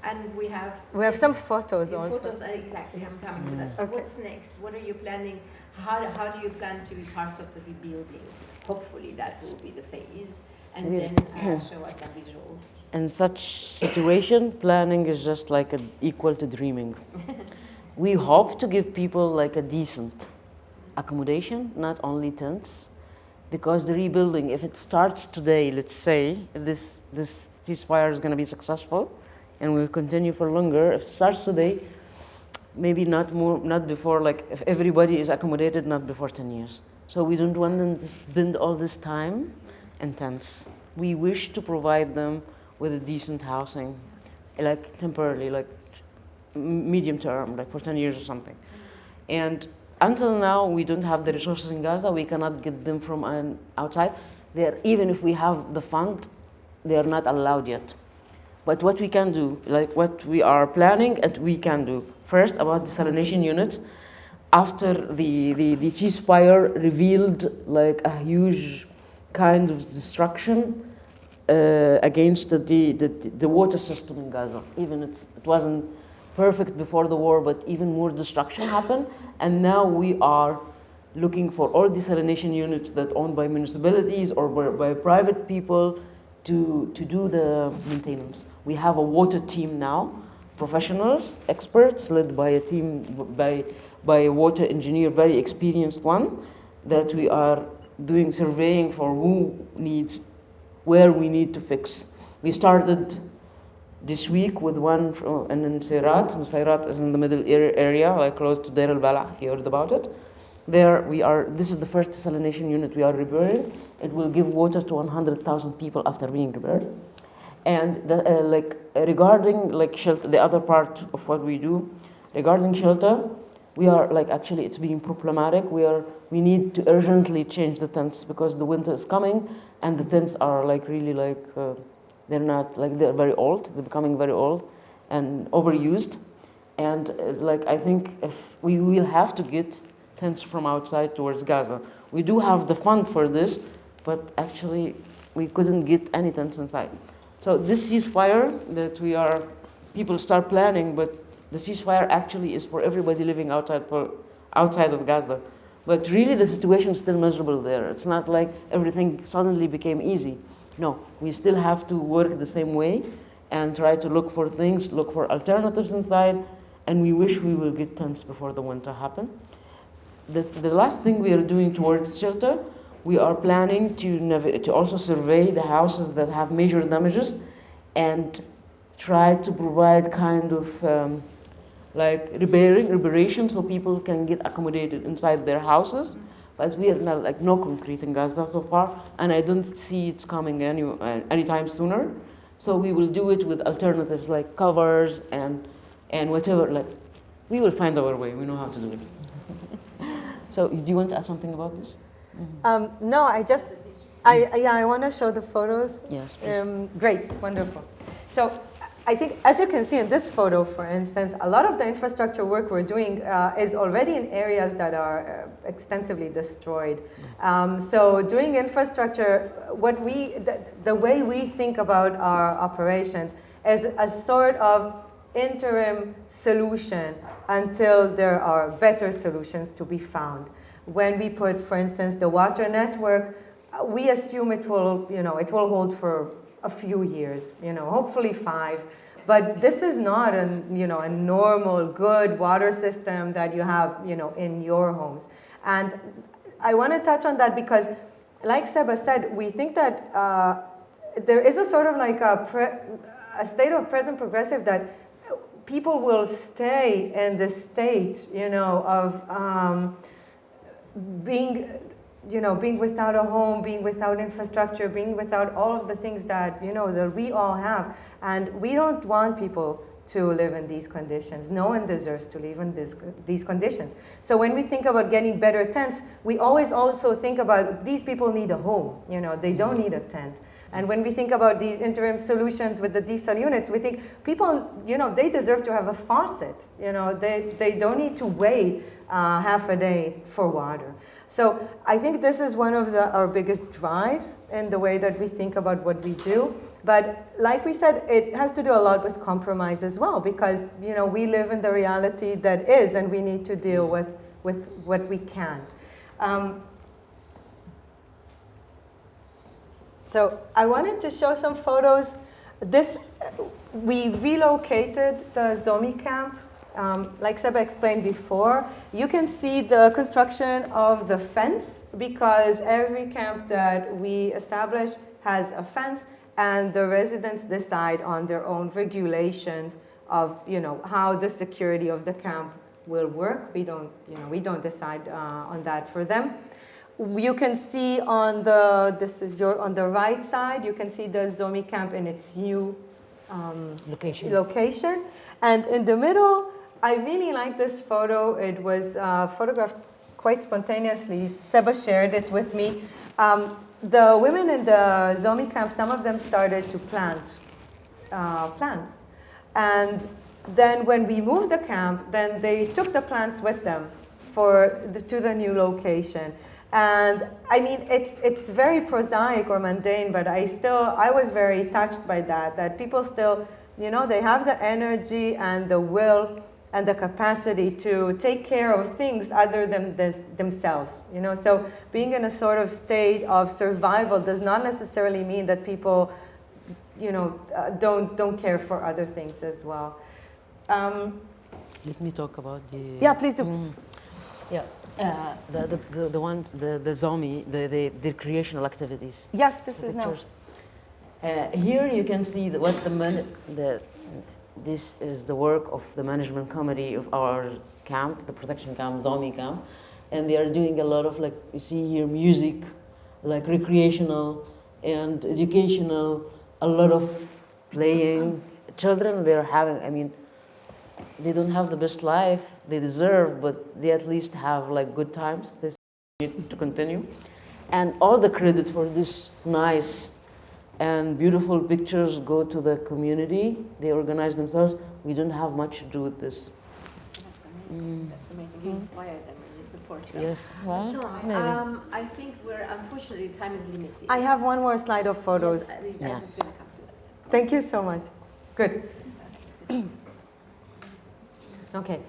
A: And we have
C: some photos also.
A: Photos, exactly. I'm coming to that. So what's next? What are you planning? How do you plan to be part of the rebuilding? Hopefully that will be the phase. And then show us some visuals.
B: In such situation, planning is just like equal to dreaming. We hope to give people like a decent accommodation, not only tents, because the rebuilding, if it starts today, let's say, if this ceasefire is going to be successful and will continue for longer, if it starts today, maybe not before, like if everybody is accommodated, not before 10 years. So we don't want them to spend all this time in tents. We wish to provide them with a decent housing, like temporarily, like medium term, like for 10 years or something. And until now, we don't have the resources in Gaza. We cannot get them from outside. Even if we have the fund, they are not allowed yet. But what we can do, like what we are planning and we can do, first about desalination units, after the ceasefire revealed like a huge kind of destruction against the water system in Gaza. Even it wasn't perfect before the war, but even more destruction happened. And now we are looking for all desalination units that owned by municipalities or by private people to do the maintenance. We have a water team now, professionals, experts, led by a team by a water engineer, very experienced one, that we are doing surveying for where we need to fix. We started this week with one in Seirat. Seirat is in the middle area, like close to Deir al-Balah, if you heard about it. This is the first desalination unit we are repairing. It will give water to 100,000 people after being repaired. And regarding like shelter, the other part of what we do, regarding shelter, we are like actually it's being problematic. We need to urgently change the tents because the winter is coming, and the tents are like really like they're very old. They're becoming very old and overused. And I think if we will have to get tents from outside towards Gaza. We do have the fund for this, but actually we couldn't get any tents inside. So this ceasefire that people start planning, but the ceasefire actually is for everybody living outside of Gaza. But really the situation is still miserable there. It's not like everything suddenly became easy. No, we still have to work the same way and try to look for things, look for alternatives inside, and we wish we will get tents before the winter happen. The last thing we are doing towards shelter, we are planning to also survey the houses that have major damages and try to provide kind of reparation so people can get accommodated inside their houses. But we are not like no concrete in Gaza so far, and I don't see it's coming anytime sooner. So we will do it with alternatives like covers and whatever. Like we will find our way. We know how to do it. So do you want to add something about this?
C: Mm-hmm. No, I want to show the photos.
B: Yes.
C: Great, wonderful. So I think, as you can see in this photo, for instance, a lot of the infrastructure work we're doing is already in areas that are extensively destroyed. So doing infrastructure, the way we think about our operations is a sort of interim solution until there are better solutions to be found. When we put, for instance, the water network, we assume it will hold for a few years, hopefully 5. But this is not a normal, good water system that you have, in your homes. And I want to touch on that because, like Seba said, we think that there is a sort of like a state of present progressive that people will stay in this state, of being without a home, being without infrastructure, being without all of the things that, that we all have. And we don't want people to live in these conditions. No one deserves to live in these conditions. So when we think about getting better tents, we always also think about these people need a home. They don't need a tent. And when we think about these interim solutions with the desal units, we think people, they deserve to have a faucet. They don't need to wait half a day for water. So I think this is one of our biggest drives in the way that we think about what we do. But like we said, it has to do a lot with compromise as well, because we live in the reality that is, and we need to deal with what we can. So I wanted to show some photos. We relocated the Zomi camp. Like Seba explained before, you can see the construction of the fence because every camp that we establish has a fence, and the residents decide on their own regulations of how the security of the camp will work. We don't decide on that for them. You can see on the right side, you can see the Zomi camp in its new location. And in the middle, I really like this photo. It was photographed quite spontaneously. Seba shared it with me. The women in the Zomi camp, some of them started to plant plants. And then when we moved the camp, then they took the plants with them to the new location. And I mean, it's very prosaic or mundane, but I was very touched by that people still, they have the energy and the will and the capacity to take care of things other than themselves. So being in a sort of state of survival does not necessarily mean that people, don't care for other things as well.
B: Let me talk about the...
C: Yeah, please do.
B: Yeah. The Zomi, the recreational activities.
C: Yes, this is now.
B: Here you can see this is the work of the management committee of our camp, the protection camp, Zomi camp, and they are doing a lot of, like you see here, music, like recreational and educational, a lot of playing. Children, they're having, I mean, they don't have the best life they deserve, but they at least have like good times. They need to continue. And all the credit for this nice and beautiful pictures go to the community. They organize themselves. We don't have much to do with this.
A: That's amazing. That's amazing. You inspire them and you support them.
B: Yes. Well,
A: Tom, I think unfortunately, time is limited.
C: I have one more slide of photos.
A: Yes, I was going to come to that.
C: Thank you so much. Good. Okay.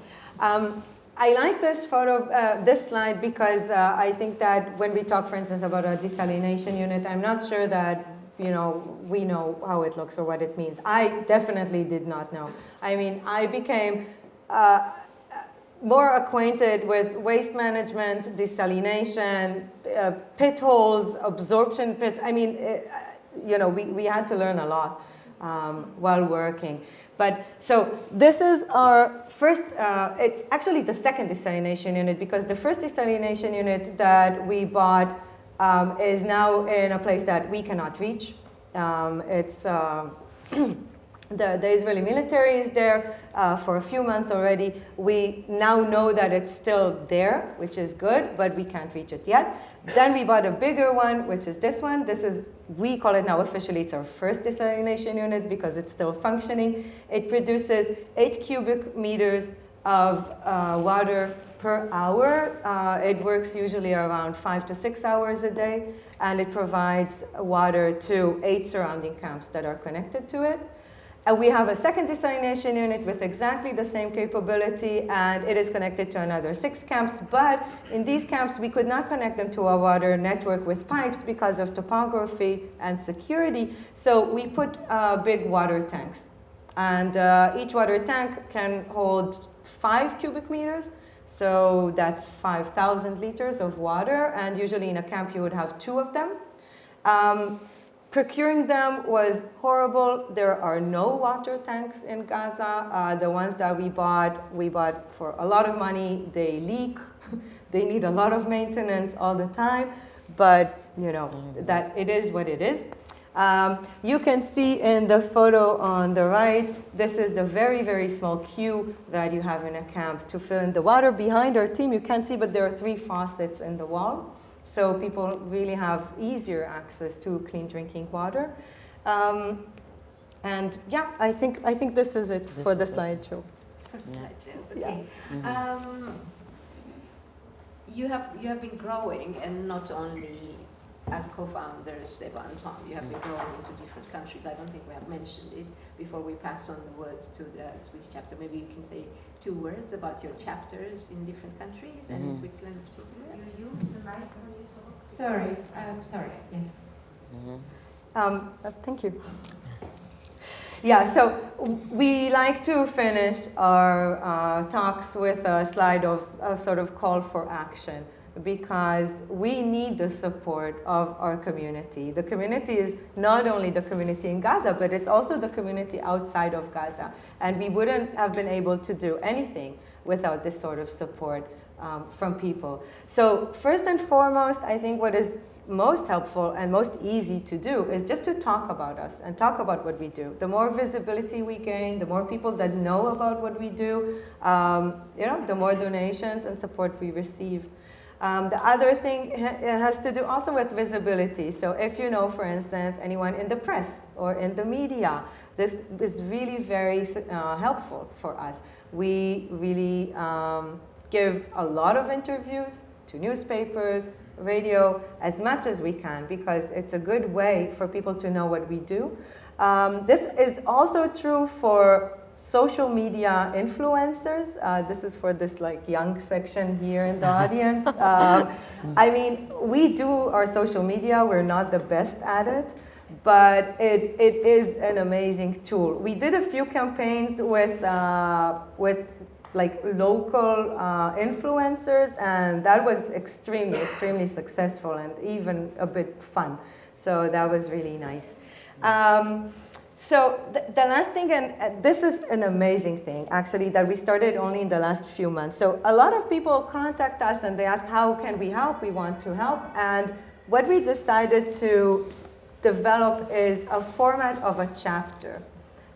C: I like this photo, this slide, because I think that when we talk, for instance, about a desalination unit, I'm not sure that we know how it looks or what it means. I definitely did not know. I mean, I became more acquainted with waste management, desalination, pit holes, absorption pits. I mean, we had to learn a lot while working. But so this is our first, it's actually the second desalination unit, because the first desalination unit that we bought is now in a place that we cannot reach. It's the Israeli military is there for a few months already. We now know that it's still there, which is good, but we can't reach it yet. Then we bought a bigger one, which is this one. This is, we call it now officially, it's our first desalination unit because it's still functioning. It produces 8 cubic meters of water per hour. It works usually around 5 to 6 hours a day, and it provides water to 8 surrounding camps that are connected to it. And we have a second desalination unit with exactly the same capability, and it is connected to another 6 camps. But in these camps, we could not connect them to a water network with pipes because of topography and security. So we put big water tanks. And each water tank can hold 5 cubic meters. So that's 5,000 liters of water. And usually in a camp, you would have 2 of them. Procuring them was horrible. There are no water tanks in Gaza. The ones that we bought for a lot of money. They leak. They need a lot of maintenance all the time. But, you know, that it is what it is. You can see in the photo on the right, this is the very, very small queue that you have in a camp to fill in the water. Behind our team, you can't see, but there are 3 faucets in the wall. So people really have easier access to clean drinking water. And yeah, I think this is it for the slideshow.
A: Okay.
C: Yeah.
A: You have been growing, and not only as co-founders, Seba and Tom, you have been growing into different countries. I don't think we have mentioned it before we passed on the word to the Swiss chapter. Maybe you can say 2 words about your chapters in different countries and in Switzerland in particular.
D: You use the microphone.
A: Sorry, yes.
C: Thank you. Yeah, so we like to finish our talks with a slide of a sort of call for action, because we need the support of our community. The community is not only the community in Gaza, but it's also the community outside of Gaza. And we wouldn't have been able to do anything without this sort of support from people. So first and foremost, I think what is most helpful and most easy to do is just to talk about us and talk about what we do. The more visibility we gain, the more people that know about what we do, the more donations and support we receive. The other thing has to do also with visibility. So if you know, for instance, anyone in the press or in the media, this is really very helpful for us. We really give a lot of interviews to newspapers, radio, as much as we can, because it's a good way for people to know what we do. This is also true for social media influencers. This is for this young section here in the audience. I mean, we do our social media. We're not the best at it, but it is an amazing tool. We did a few campaigns with local influencers, and that was extremely successful and even a bit fun. So that was really nice. So the last thing, and this is an amazing thing actually, that we started only in the last few months. So a lot of people contact us and they ask, how can we help? We want to help. And what we decided to develop is a format of a chapter.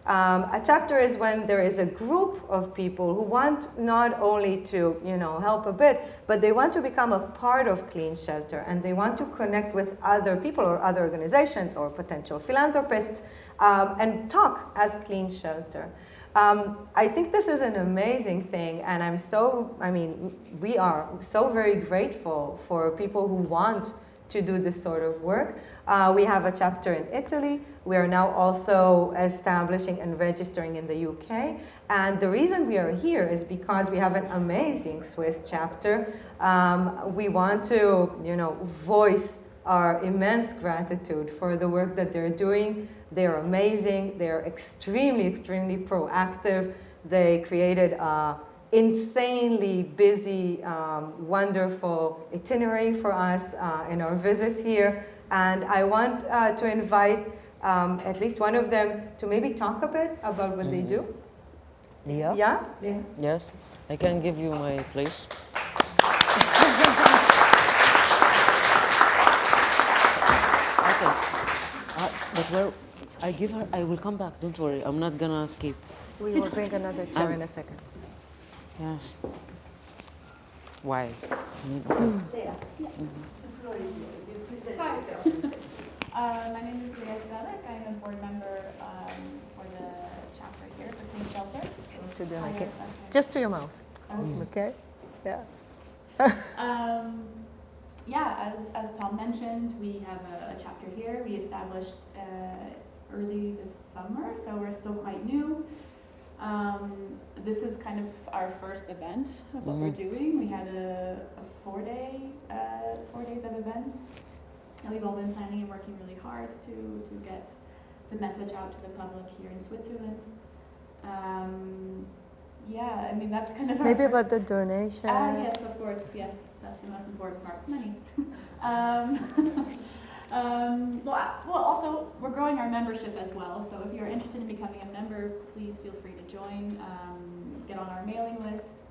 C: A chapter is when there is a group of people who want not only to, help a bit, but they want to become a part of Clean Shelter, and they want to connect with other people or other organizations or potential philanthropists and talk as Clean Shelter. I think this is an amazing thing, and we are so very grateful for people who want to do this sort of work. We have a chapter in Italy. We are now also establishing and registering in the UK. And the reason we are here is because we have an amazing Swiss chapter. We want to, voice our immense gratitude for the work that they're doing. They're amazing. They're extremely proactive. They created a insanely busy, wonderful itinerary for us in our visit here. And I want to invite at least one of them to maybe talk a bit about what they do.
B: Yeah?
C: Yeah?
B: Yes, I can give you my place. Okay. But where I will come back, don't worry, I'm not gonna escape.
C: We will bring another chair in a second.
B: Yes. Why?
A: There. The floor is yours. You present yourself.
D: My name is Leah Selleck. I'm a board member for the chapter here for Clean Shelter.
C: To do like it. Just to your mouth. Okay? Yeah.
D: Yeah, as Tom mentioned, we have a chapter here. We established early this summer, so we're still quite new. This is kind of our first event of what we're doing. We had a 4 days of events, and we've all been planning and working really hard to get the message out to the public here in Switzerland. Yeah, I mean, that's kind of our
C: Maybe
D: first...
C: about the donation.
D: Yes, of course, yes. That's the most important part, money. Well, also, we're growing our membership as well, so if you're interested in becoming a member, please feel free to join, get on our mailing list.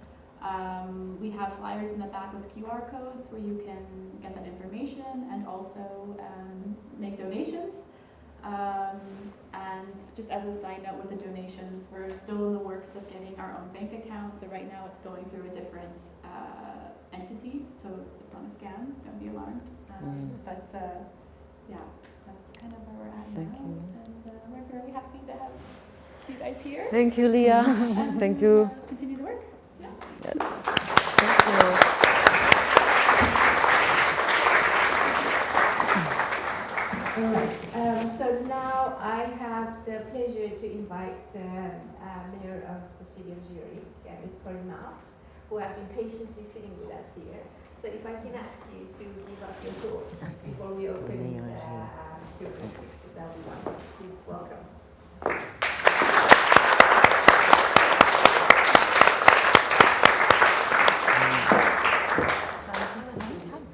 D: We have flyers in the back with QR codes where you can get that information and also make donations. And just as a side note with the donations, we're still in the works of getting our own bank account, so right now it's going through a different entity, so it's not a scam, don't be alarmed. But yeah, that's kind of where we're at
B: Thank
D: now.
B: you.
D: And we're very happy to have you guys here.
B: Thank you, Leah.
D: And,
B: Thank you.
D: Continue to work. Yeah.
B: Yes. Thank you.
A: All right. So now I have the pleasure to invite Mayor of the City of Zurich, Ms. Corina, who has been patiently sitting with us here. So if I can ask you to give us your thoughts before we open the Q&A section, that would be wonderful. Please welcome.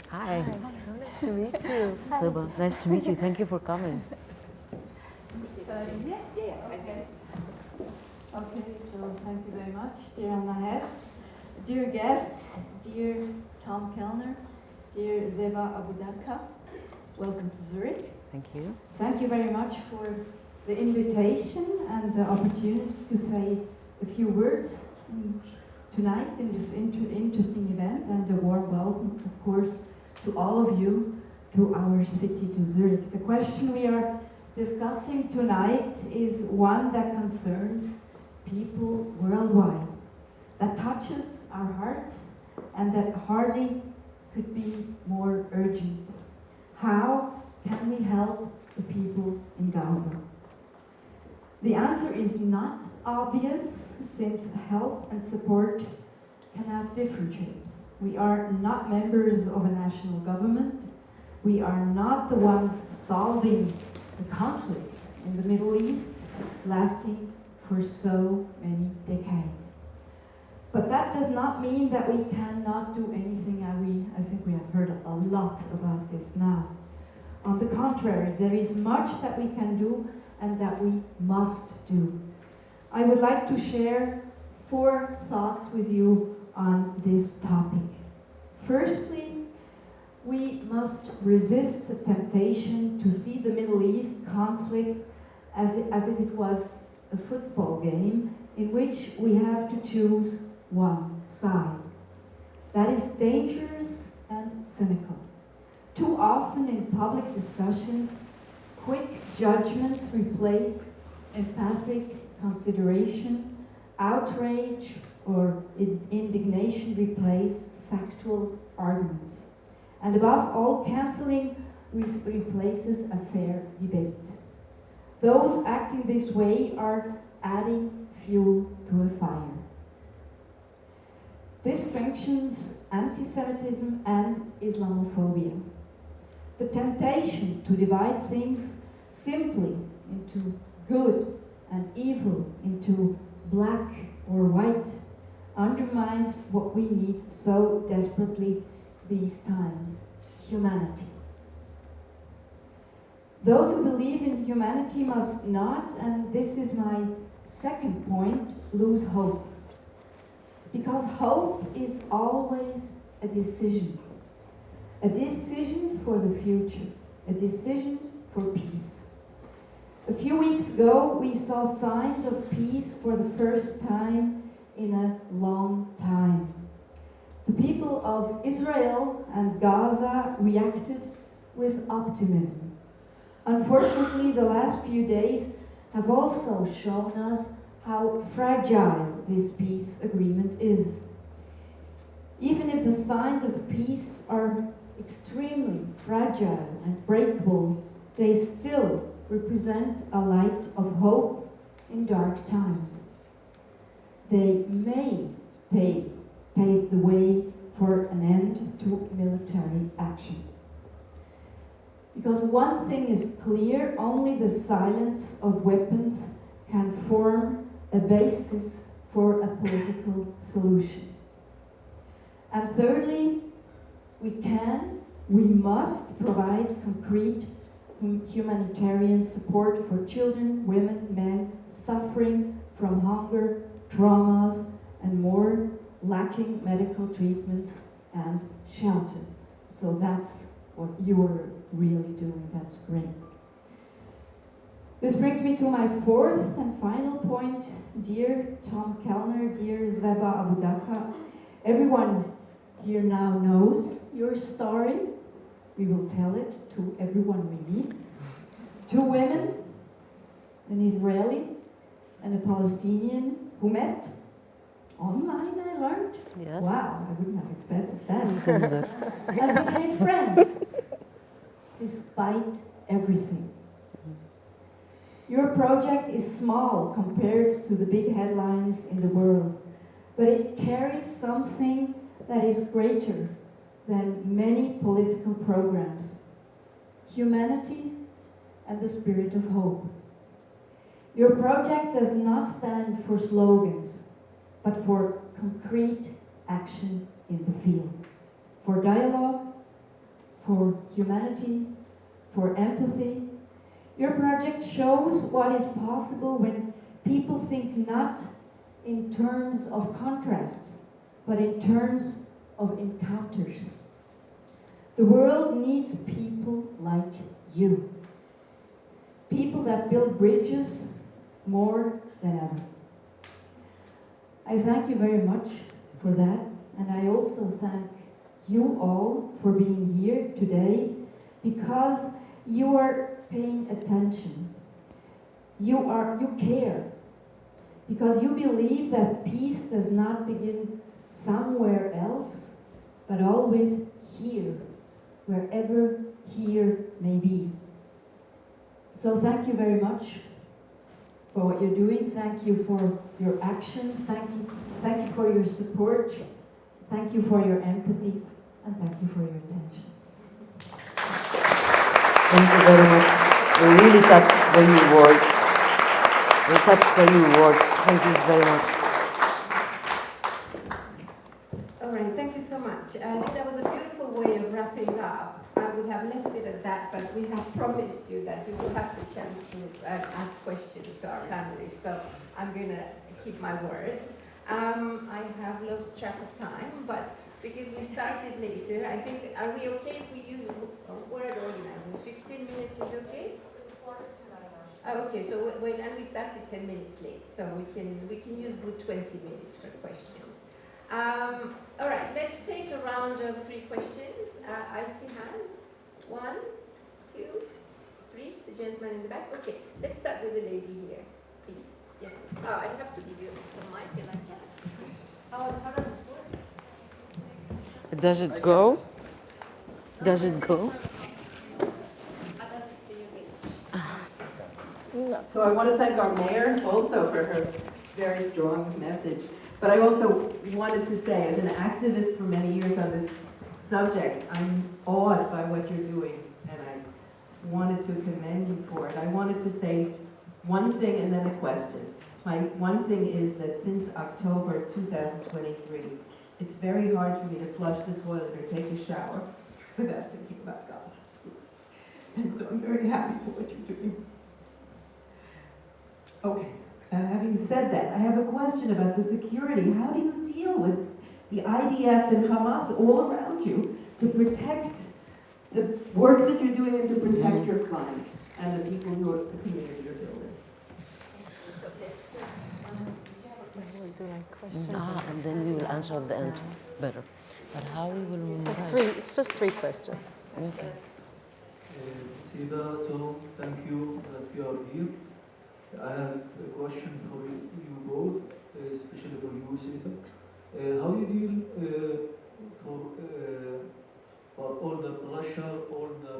B: Hi.
C: So nice to meet you.
B: Seba, nice to meet you. Thank you for coming.
E: Okay, so thank you very much, dear Anna Hess, dear guests, dear Tom Kellner, dear Seba AbuDaqa. Welcome to Zurich.
B: Thank you.
E: Thank you very much for the invitation and the opportunity to say a few words tonight in this interesting event, and a warm welcome, of course, to all of you to our city, to Zurich. The question we are discussing tonight is one that concerns people worldwide, that touches our hearts, and that hardly could be more urgent. How can we help the people in Gaza? The answer is not obvious, since help and support can have different shapes. We are not members of a national government. We are not the ones solving the conflict in the Middle East, lasting for so many decades. But that does not mean that we cannot do anything, and I think we have heard a lot about this now. On the contrary, there is much that we can do and that we must do. I would like to share 4 thoughts with you on this topic. Firstly, we must resist the temptation to see the Middle East conflict as if it was a football game in which we have to choose one side. That is dangerous and cynical. Too often in public discussions, quick judgments replace empathic consideration, outrage or indignation replace factual arguments. And above all, cancelling replaces a fair debate. Those acting this way are adding fuel to a fire. This strengthens anti-Semitism and Islamophobia. The temptation to divide things simply into good and evil, into black or white, undermines what we need so desperately these times: humanity. Those who believe in humanity must not, and this is my second point, lose hope. Because hope is always a decision for the future, a decision for peace. A few weeks ago, we saw signs of peace for the first time in a long time. The people of Israel and Gaza reacted with optimism. Unfortunately, the last few days have also shown us how fragile this peace agreement is. Even if the signs of peace are extremely fragile and breakable, they still represent a light of hope in dark times. They may pave the way for an end to military action. Because one thing is clear, only the silence of weapons can form a basis for a political solution. And thirdly, we must provide concrete humanitarian support for children, women, men suffering from hunger, traumas, and more, lacking medical treatments and shelter. So that's what you are really doing. That's great. This brings me to my fourth and final point. Dear Tom Kellner, dear Seba AbuDaqa, everyone here now knows your story. We will tell it to everyone we meet. 2 women, an Israeli and a Palestinian, who met online, I learned.
B: Yes.
E: Wow, I wouldn't have expected that. And became friends, despite everything. Your project is small compared to the big headlines in the world, but it carries something that is greater than many political programs: humanity and the spirit of hope. Your project does not stand for slogans, but for concrete action in the field, for dialogue, for humanity, for empathy. Your project shows what is possible when people think not in terms of contrasts, but in terms of encounters. The world needs people like you. People that build bridges more than ever. I thank you very much for that, and I also thank you all for being here today, because you are paying attention. You care, because you believe that peace does not begin somewhere else, but always here, wherever here may be. So thank you very much for what you're doing. Thank you for your action. Thank you for your support. Thank you for your empathy, and thank you for your attention.
B: Thank you very much. We really touched by your words. We touched by your words. Thank you very much.
A: All right, thank you so much. I think that was a beautiful way of wrapping up. I would have left it at that, but we have promised you that you will have the chance to ask questions to our panelists, so I'm going to keep my word. I have lost track of time, but because we started later, I think, are we okay if we use, what are the organizers? 15 minutes is okay? It's 8:45. Oh, okay, so and we started 10 minutes late, so we can use good 20 minutes for questions. All right, let's take a round of 3 questions. I see hands. 1, 2, 3. The gentleman in the back. Okay, let's start with the lady here, please. Yes. Oh, I have to give you the mic, and I can't. How does this work?
B: Does it go? Does it go?
F: So I want to thank our mayor also for her very strong message. But I also wanted to say, as an activist for many years on this subject, I'm awed by what you're doing, and I wanted to commend you for it. I wanted to say one thing and then a question. My one thing is that since October 2023, it's very hard for me to flush the toilet or take a shower without thinking about Gaza. And so I'm very happy for what you're doing. Okay, having said that, I have a question about the security. How do you deal with the IDF and Hamas all around you to protect the work that you're doing and to protect your clients and the people who are the community you're building?
B: And then we will answer at the end better. But how we will memorize?
C: It's just 3 questions.
B: Okay.
G: Seba, Tom, thank you that you are here. I have a question for you both, especially for you, Seba. How you deal for all the pressure, all the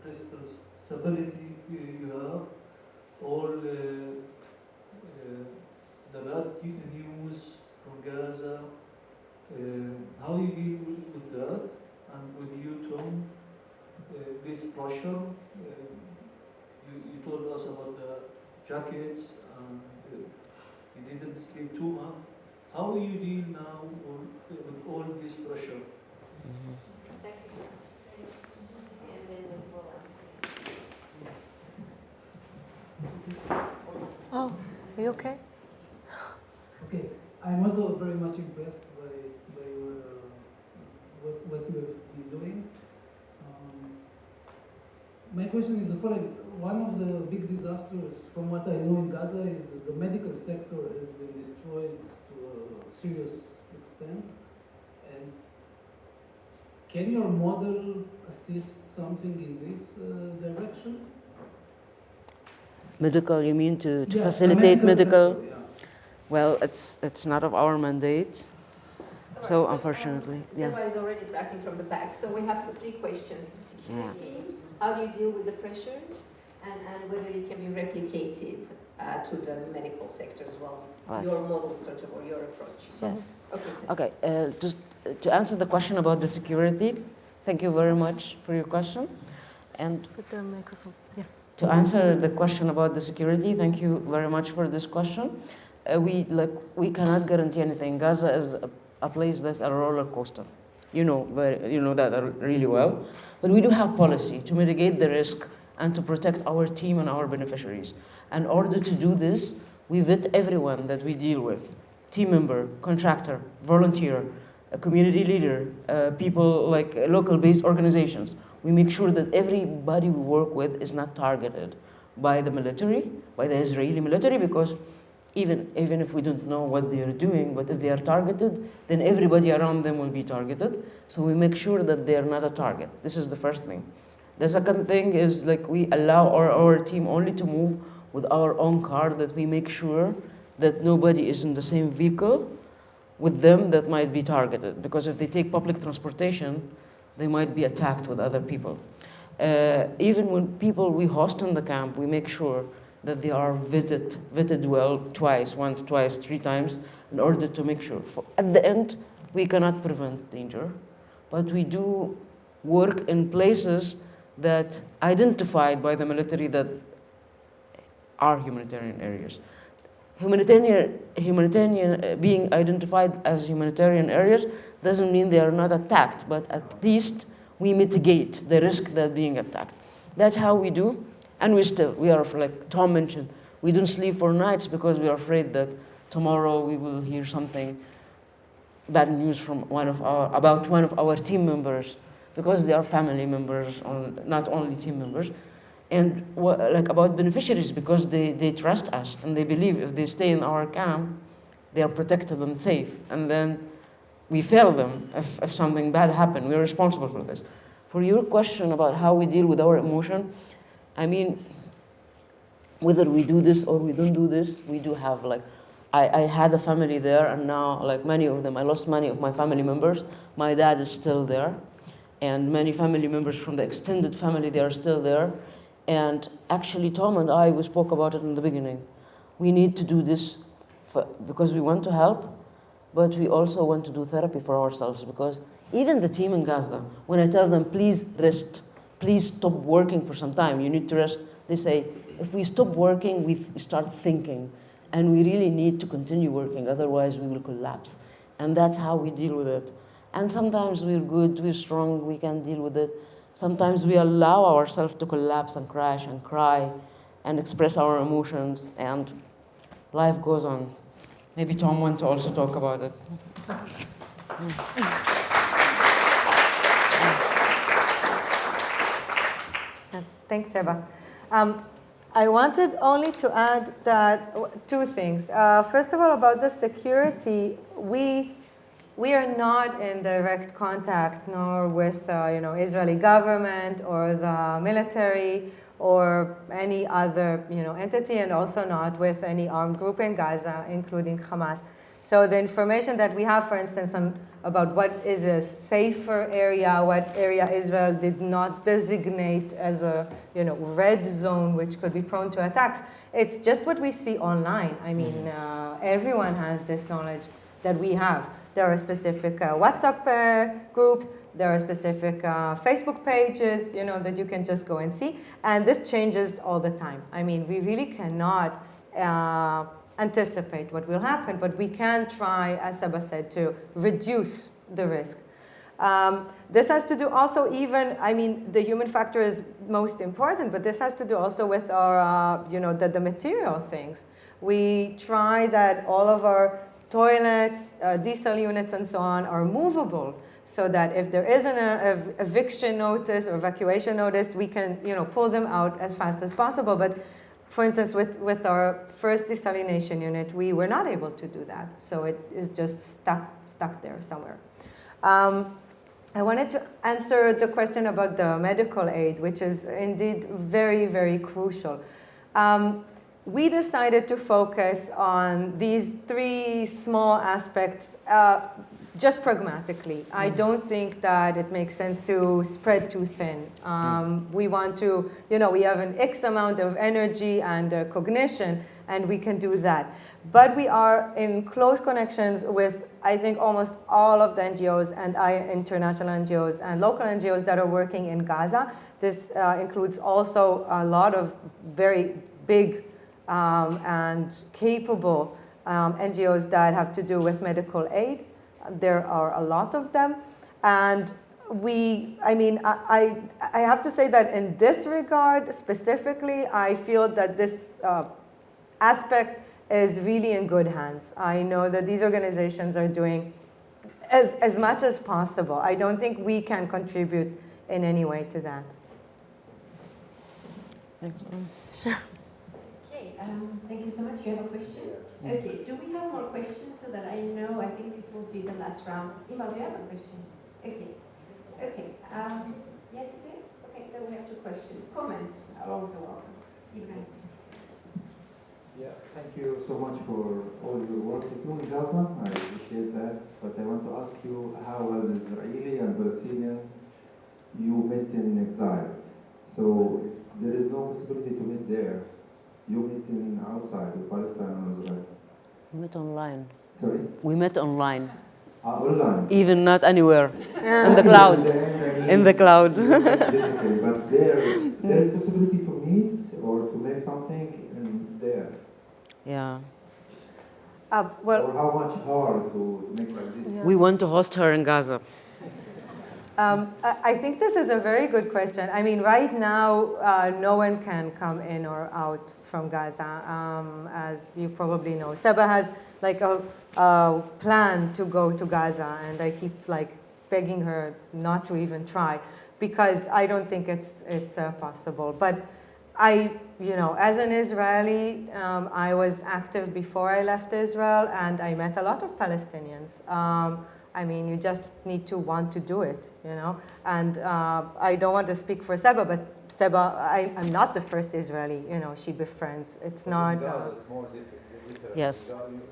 G: responsibility you have all the bad news from Gaza. How you deal with that? And with you, Tom, this pressure. You told us about the jackets and you didn't sleep 2 months. How do you deal now with all this pressure?
C: Oh, are you okay?
H: Okay, I'm also very much impressed by your, what you have been doing. My question is the following. One of the big disasters, from what I know in Gaza, is that the medical sector has been destroyed to a serious extent. And can your model assist something in this direction?
B: Medical, you mean to
H: Yeah, the
B: facilitate medical?
H: sector, yeah.
B: Well, it's not of our mandate. So unfortunately, yeah.
A: Seba is already starting from the back. So we have 3 questions. The security, how do you deal with the pressures, and whether it can be replicated to the medical sector as well.
B: Right.
A: Your model, sort of, or your approach.
B: Yes.
A: Okay, Seba.
B: Okay, just to answer the question about the security, thank you very much for your question. And
C: Put the microphone. Yeah.
B: to answer the question about the security, thank you very much for this question. We cannot guarantee anything. Gaza is a place that's a roller coaster. You know that really well. But we do have policy to mitigate the risk and to protect our team and our beneficiaries. And in order to do this, we vet everyone that we deal with: team member, contractor, volunteer, a community leader, people like local-based organizations. We make sure that everybody we work with is not targeted by the military, by the Israeli military, because even if we don't know what they are doing, but if they are targeted, then everybody around them will be targeted. So we make sure that they are not a target. This is the first thing. The second thing is, like, we allow our team only to move with our own car, that we make sure that nobody is in the same vehicle with them that might be targeted. Because if they take public transportation, they might be attacked with other people. Even when people we host in the camp, we make sure that they are vetted well once, twice, 3 times, in order to make sure. At the end, we cannot prevent danger, but we do work in places that identified by the military that are humanitarian areas. Humanitarian being identified as humanitarian areas doesn't mean they are not attacked, but at least we mitigate the risk that being attacked. That's how we do. And we are, like Tom mentioned, we don't sleep for nights because we are afraid that tomorrow we will hear something, bad news from about one of our team members, because they are family members, not only team members. And about beneficiaries, because they trust us and they believe if they stay in our camp, they are protected and safe. And then we fail them if something bad happens. We are responsible for this. For your question about how we deal with our emotion, I mean, whether we do this or we don't do this, we do have, like, I had a family there, and now, like many of them, I lost many of my family members. My dad is still there, and many family members from the extended family, they are still there. And actually, Tom and I, we spoke about it in the beginning. We need to do this because we want to help, but we also want to do therapy for ourselves, because even the team in Gaza, when I tell them, please rest, please stop working for some time, you need to rest, they say, if we stop working, we start thinking, and we really need to continue working, otherwise we will collapse. And that's how we deal with it. And sometimes we're good, we're strong, we can deal with it. Sometimes we allow ourselves to collapse and crash and cry and express our emotions, and life goes on. Maybe Tom wants to also talk about it.
C: Thanks, Seba. I wanted only to add that 2 things. First of all, about the security, we are not in direct contact nor with Israeli government or the military or any other entity, and also not with any armed group in Gaza, including Hamas. So the information that we have, for instance, about what is a safer area, what area Israel did not designate as a red zone which could be prone to attacks, it's just what we see online. I mean, everyone has this knowledge that we have. There are specific WhatsApp groups, there are specific Facebook pages, that you can just go and see. And this changes all the time. I mean, we really cannot anticipate what will happen, but we can try, as Seba said, to reduce the risk. This has to do also the human factor is most important, but this has to do also with our, the material things. We try that all of our toilets, diesel units and so on are movable, so that if there is an eviction notice or evacuation notice, we can pull them out as fast as possible. But for instance, with our first desalination unit, we were not able to do that. So it is just stuck there somewhere. I wanted to answer the question about the medical aid, which is indeed very, very crucial. We decided to focus on these three small aspects just pragmatically. I don't think that it makes sense to spread too thin. We want to, we have an X amount of energy and cognition, and we can do that. But we are in close connections with, I think, almost all of the NGOs and international NGOs and local NGOs that are working in Gaza. This includes also a lot of very big and capable NGOs that have to do with medical aid. There are a lot of them. And I have to say that in this regard specifically, I feel that this aspect is really in good hands. I know that these organizations are doing as much as possible. I don't think we can contribute in any way to that.
B: Thanks, Tom.
C: Sure.
A: Okay, thank you so much. You have a question? Okay, do we have more questions so that I know? I think this will be the last round. Ima, do you have a question? Okay. Okay. Yes, sir? Okay, so we have two questions. Comments are also welcome. Yes.
I: Yeah, thank you so much for all your work you do in Gaza. I appreciate that. But I want to ask you, how as Israeli and Palestinians you met in exile? So there is no possibility to meet there. You meet in outside of Palestine and Israel.
B: We met online.
I: Sorry?
B: We met online.
I: Online.
B: Even not anywhere. In the cloud. In the cloud.
I: Basically, but there is possibility to meet or to make something in there.
B: Yeah.
I: Or how much hard to make like this?
C: Yeah.
B: We want to host her in Gaza.
C: I think this is a very good question. I mean, right now, no one can come in or out from Gaza, as you probably know. Seba has like a plan to go to Gaza, and I keep like begging her not to even try, because I don't think it's possible. But as an Israeli, I was active before I left Israel, and I met a lot of Palestinians. I mean, you just need to want to do it, And I don't want to speak for Seba, but Seba, I'm not the first Israeli, she befriends. It's
J: but
C: not.
J: In Gaza, it's more different.
B: Yes.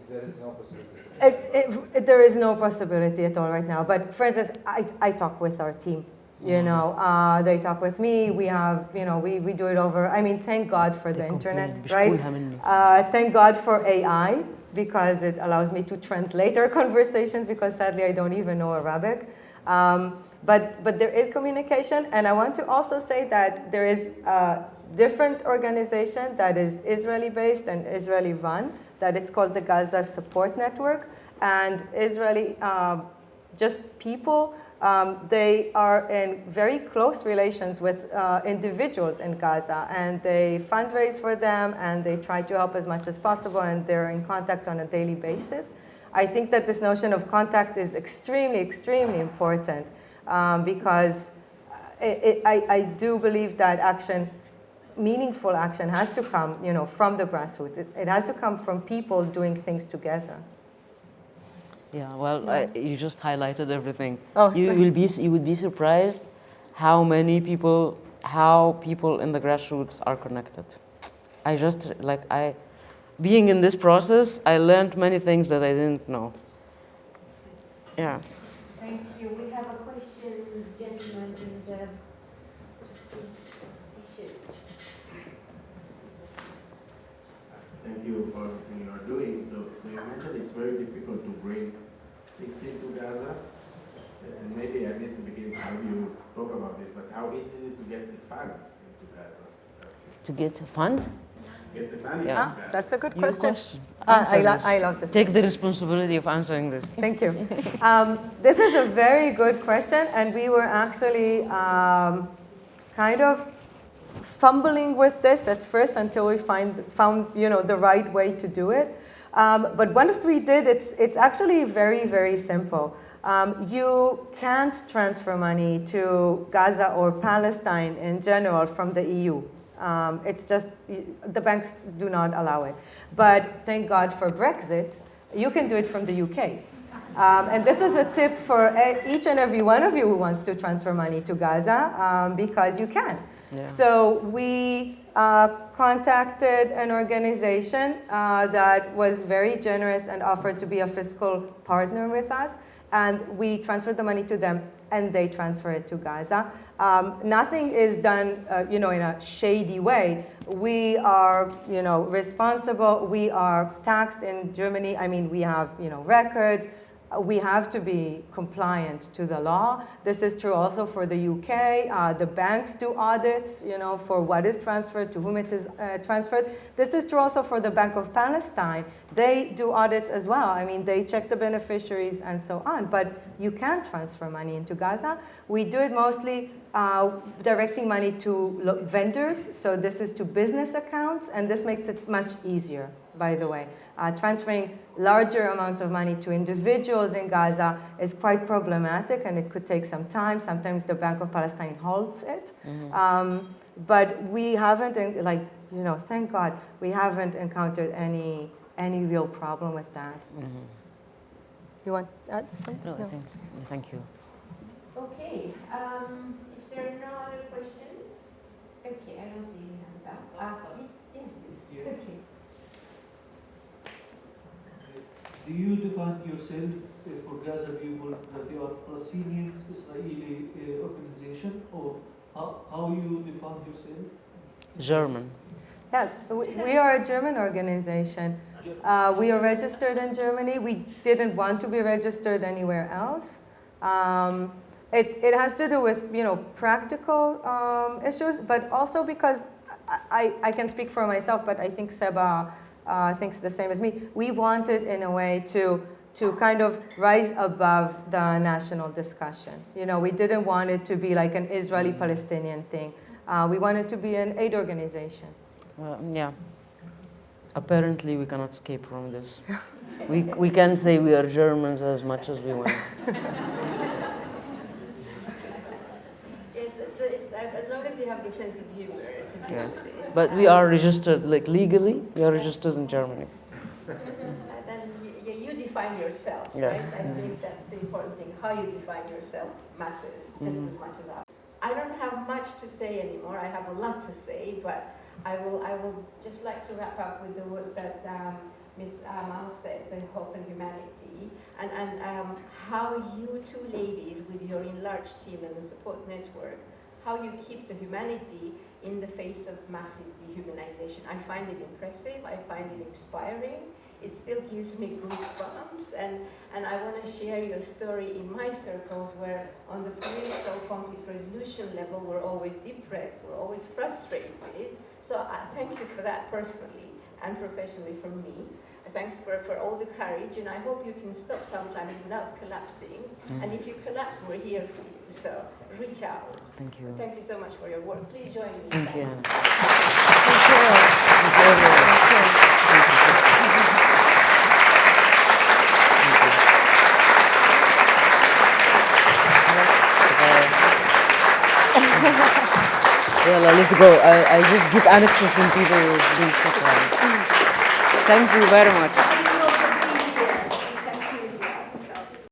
J: There is no possibility.
C: There is no possibility at all right now. But for instance, I talk with our team. They talk with me. We have, we do it over. I mean, thank God for the internet, right? Thank God for AI, because it allows me to translate our conversations, because sadly I don't even know Arabic. But there is communication, and I want to also say that there is a different organization that is Israeli-based and Israeli-run, that it's called the Gaza Support Network, and Israeli just people. They are in very close relations with individuals in Gaza, and they fundraise for them, and they try to help as much as possible, and they're in contact on a daily basis. I think that this notion of contact is extremely, extremely important, because I do believe that action, meaningful action, has to come, from the grassroots. It has to come from people doing things together.
B: Yeah, well, you just highlighted everything.
C: Oh,
B: you would be surprised how people in the grassroots are connected. being in this process, I learned many things that I didn't know. Yeah.
A: Thank you. We have a question, gentleman in the t-shirt.
K: Thank you for everything you are doing. So you mentioned it's very difficult to bring things into Gaza. And maybe I missed the beginning, how you spoke about this, but how easy is it to get the funds into Gaza?
B: To get a fund?
K: Get the money
B: Yeah.
K: into Gaza.
C: That's a good
B: Your
C: question.
B: Answer this.
C: I love this.
B: Take the responsibility of answering this.
C: Thank you. This is a very good question, and we were actually kind of fumbling with this at first until we found the right way to do it. But once we did, it's actually very, very simple. You can't transfer money to Gaza or Palestine in general from the EU. It's just, the banks do not allow it. But thank God for Brexit, you can do it from the UK. And this is a tip for each and every one of you who wants to transfer money to Gaza, because you can.
B: Yeah.
C: So we contacted an organization that was very generous and offered to be a fiscal partner with us. And we transferred the money to them, and they transfer it to Gaza. Nothing is done, in a shady way. We are, responsible. We are taxed in Germany. I mean, we have, records. We have to be compliant to the law. This is true also for the UK. The banks do audits, for what is transferred, to whom it is transferred. This is true also for the Bank of Palestine. They do audits as well. I mean, they check the beneficiaries and so on. But you can't transfer money into Gaza. We do it mostly directing money to vendors. So this is to business accounts, and this makes it much easier, by the way. Transferring larger amounts of money to individuals in Gaza is quite problematic, and it could take some time. Sometimes the Bank of Palestine holds it. Mm-hmm. But we haven't, thank God, we haven't encountered any real problem with that.
B: Mm-hmm.
C: You want to add something?
B: No. Thank you.
A: Okay. If there are no other questions, okay, I don't see any hands up. Yes, please.
G: Yeah.
A: Okay.
G: Do you define yourself for Gaza people that you are Palestinian Israeli organization, or how you define yourself?
B: German.
C: Yeah, we are a German organization. We are registered in Germany. We didn't want to be registered anywhere else. It has to do with practical issues, but also because I can speak for myself, but I think Seba thinks the same as me. We wanted, in a way, to kind of rise above the national discussion. We didn't want it to be like an Israeli-Palestinian thing. We wanted to be an aid organization.
B: Yeah. Apparently, we cannot escape from this. We can say we are Germans as much as we want.
A: Yes, it's as long as you have the sense of humor to deal
B: Yes.
A: with it.
B: But we are registered, legally, we are registered in Germany.
A: Then you define yourself,
B: Yes.
A: right? I think that's the important thing. How you define yourself matters just as much as ours. I don't have much to say anymore. I have a lot to say, but I will just like to wrap up with the words that Ms. Mount said, the hope and humanity, and how you two ladies, with your enlarged team and the support network, how you keep the humanity in the face of massive dehumanization. I find it impressive, I find it inspiring, it still gives me goosebumps, and I want to share your story in my circles where on the political conflict resolution level we're always depressed, we're always frustrated. So thank you for that personally and professionally from me. Thanks for all the courage, and I hope you can stop sometimes without collapsing. And if you collapse, we're here for you. So reach out.
B: Thank you.
A: Thank you so much for your work. Please join me.
B: Thank you. Yeah, let's go. I just get anxious when people do stuff like that. Thank you very much.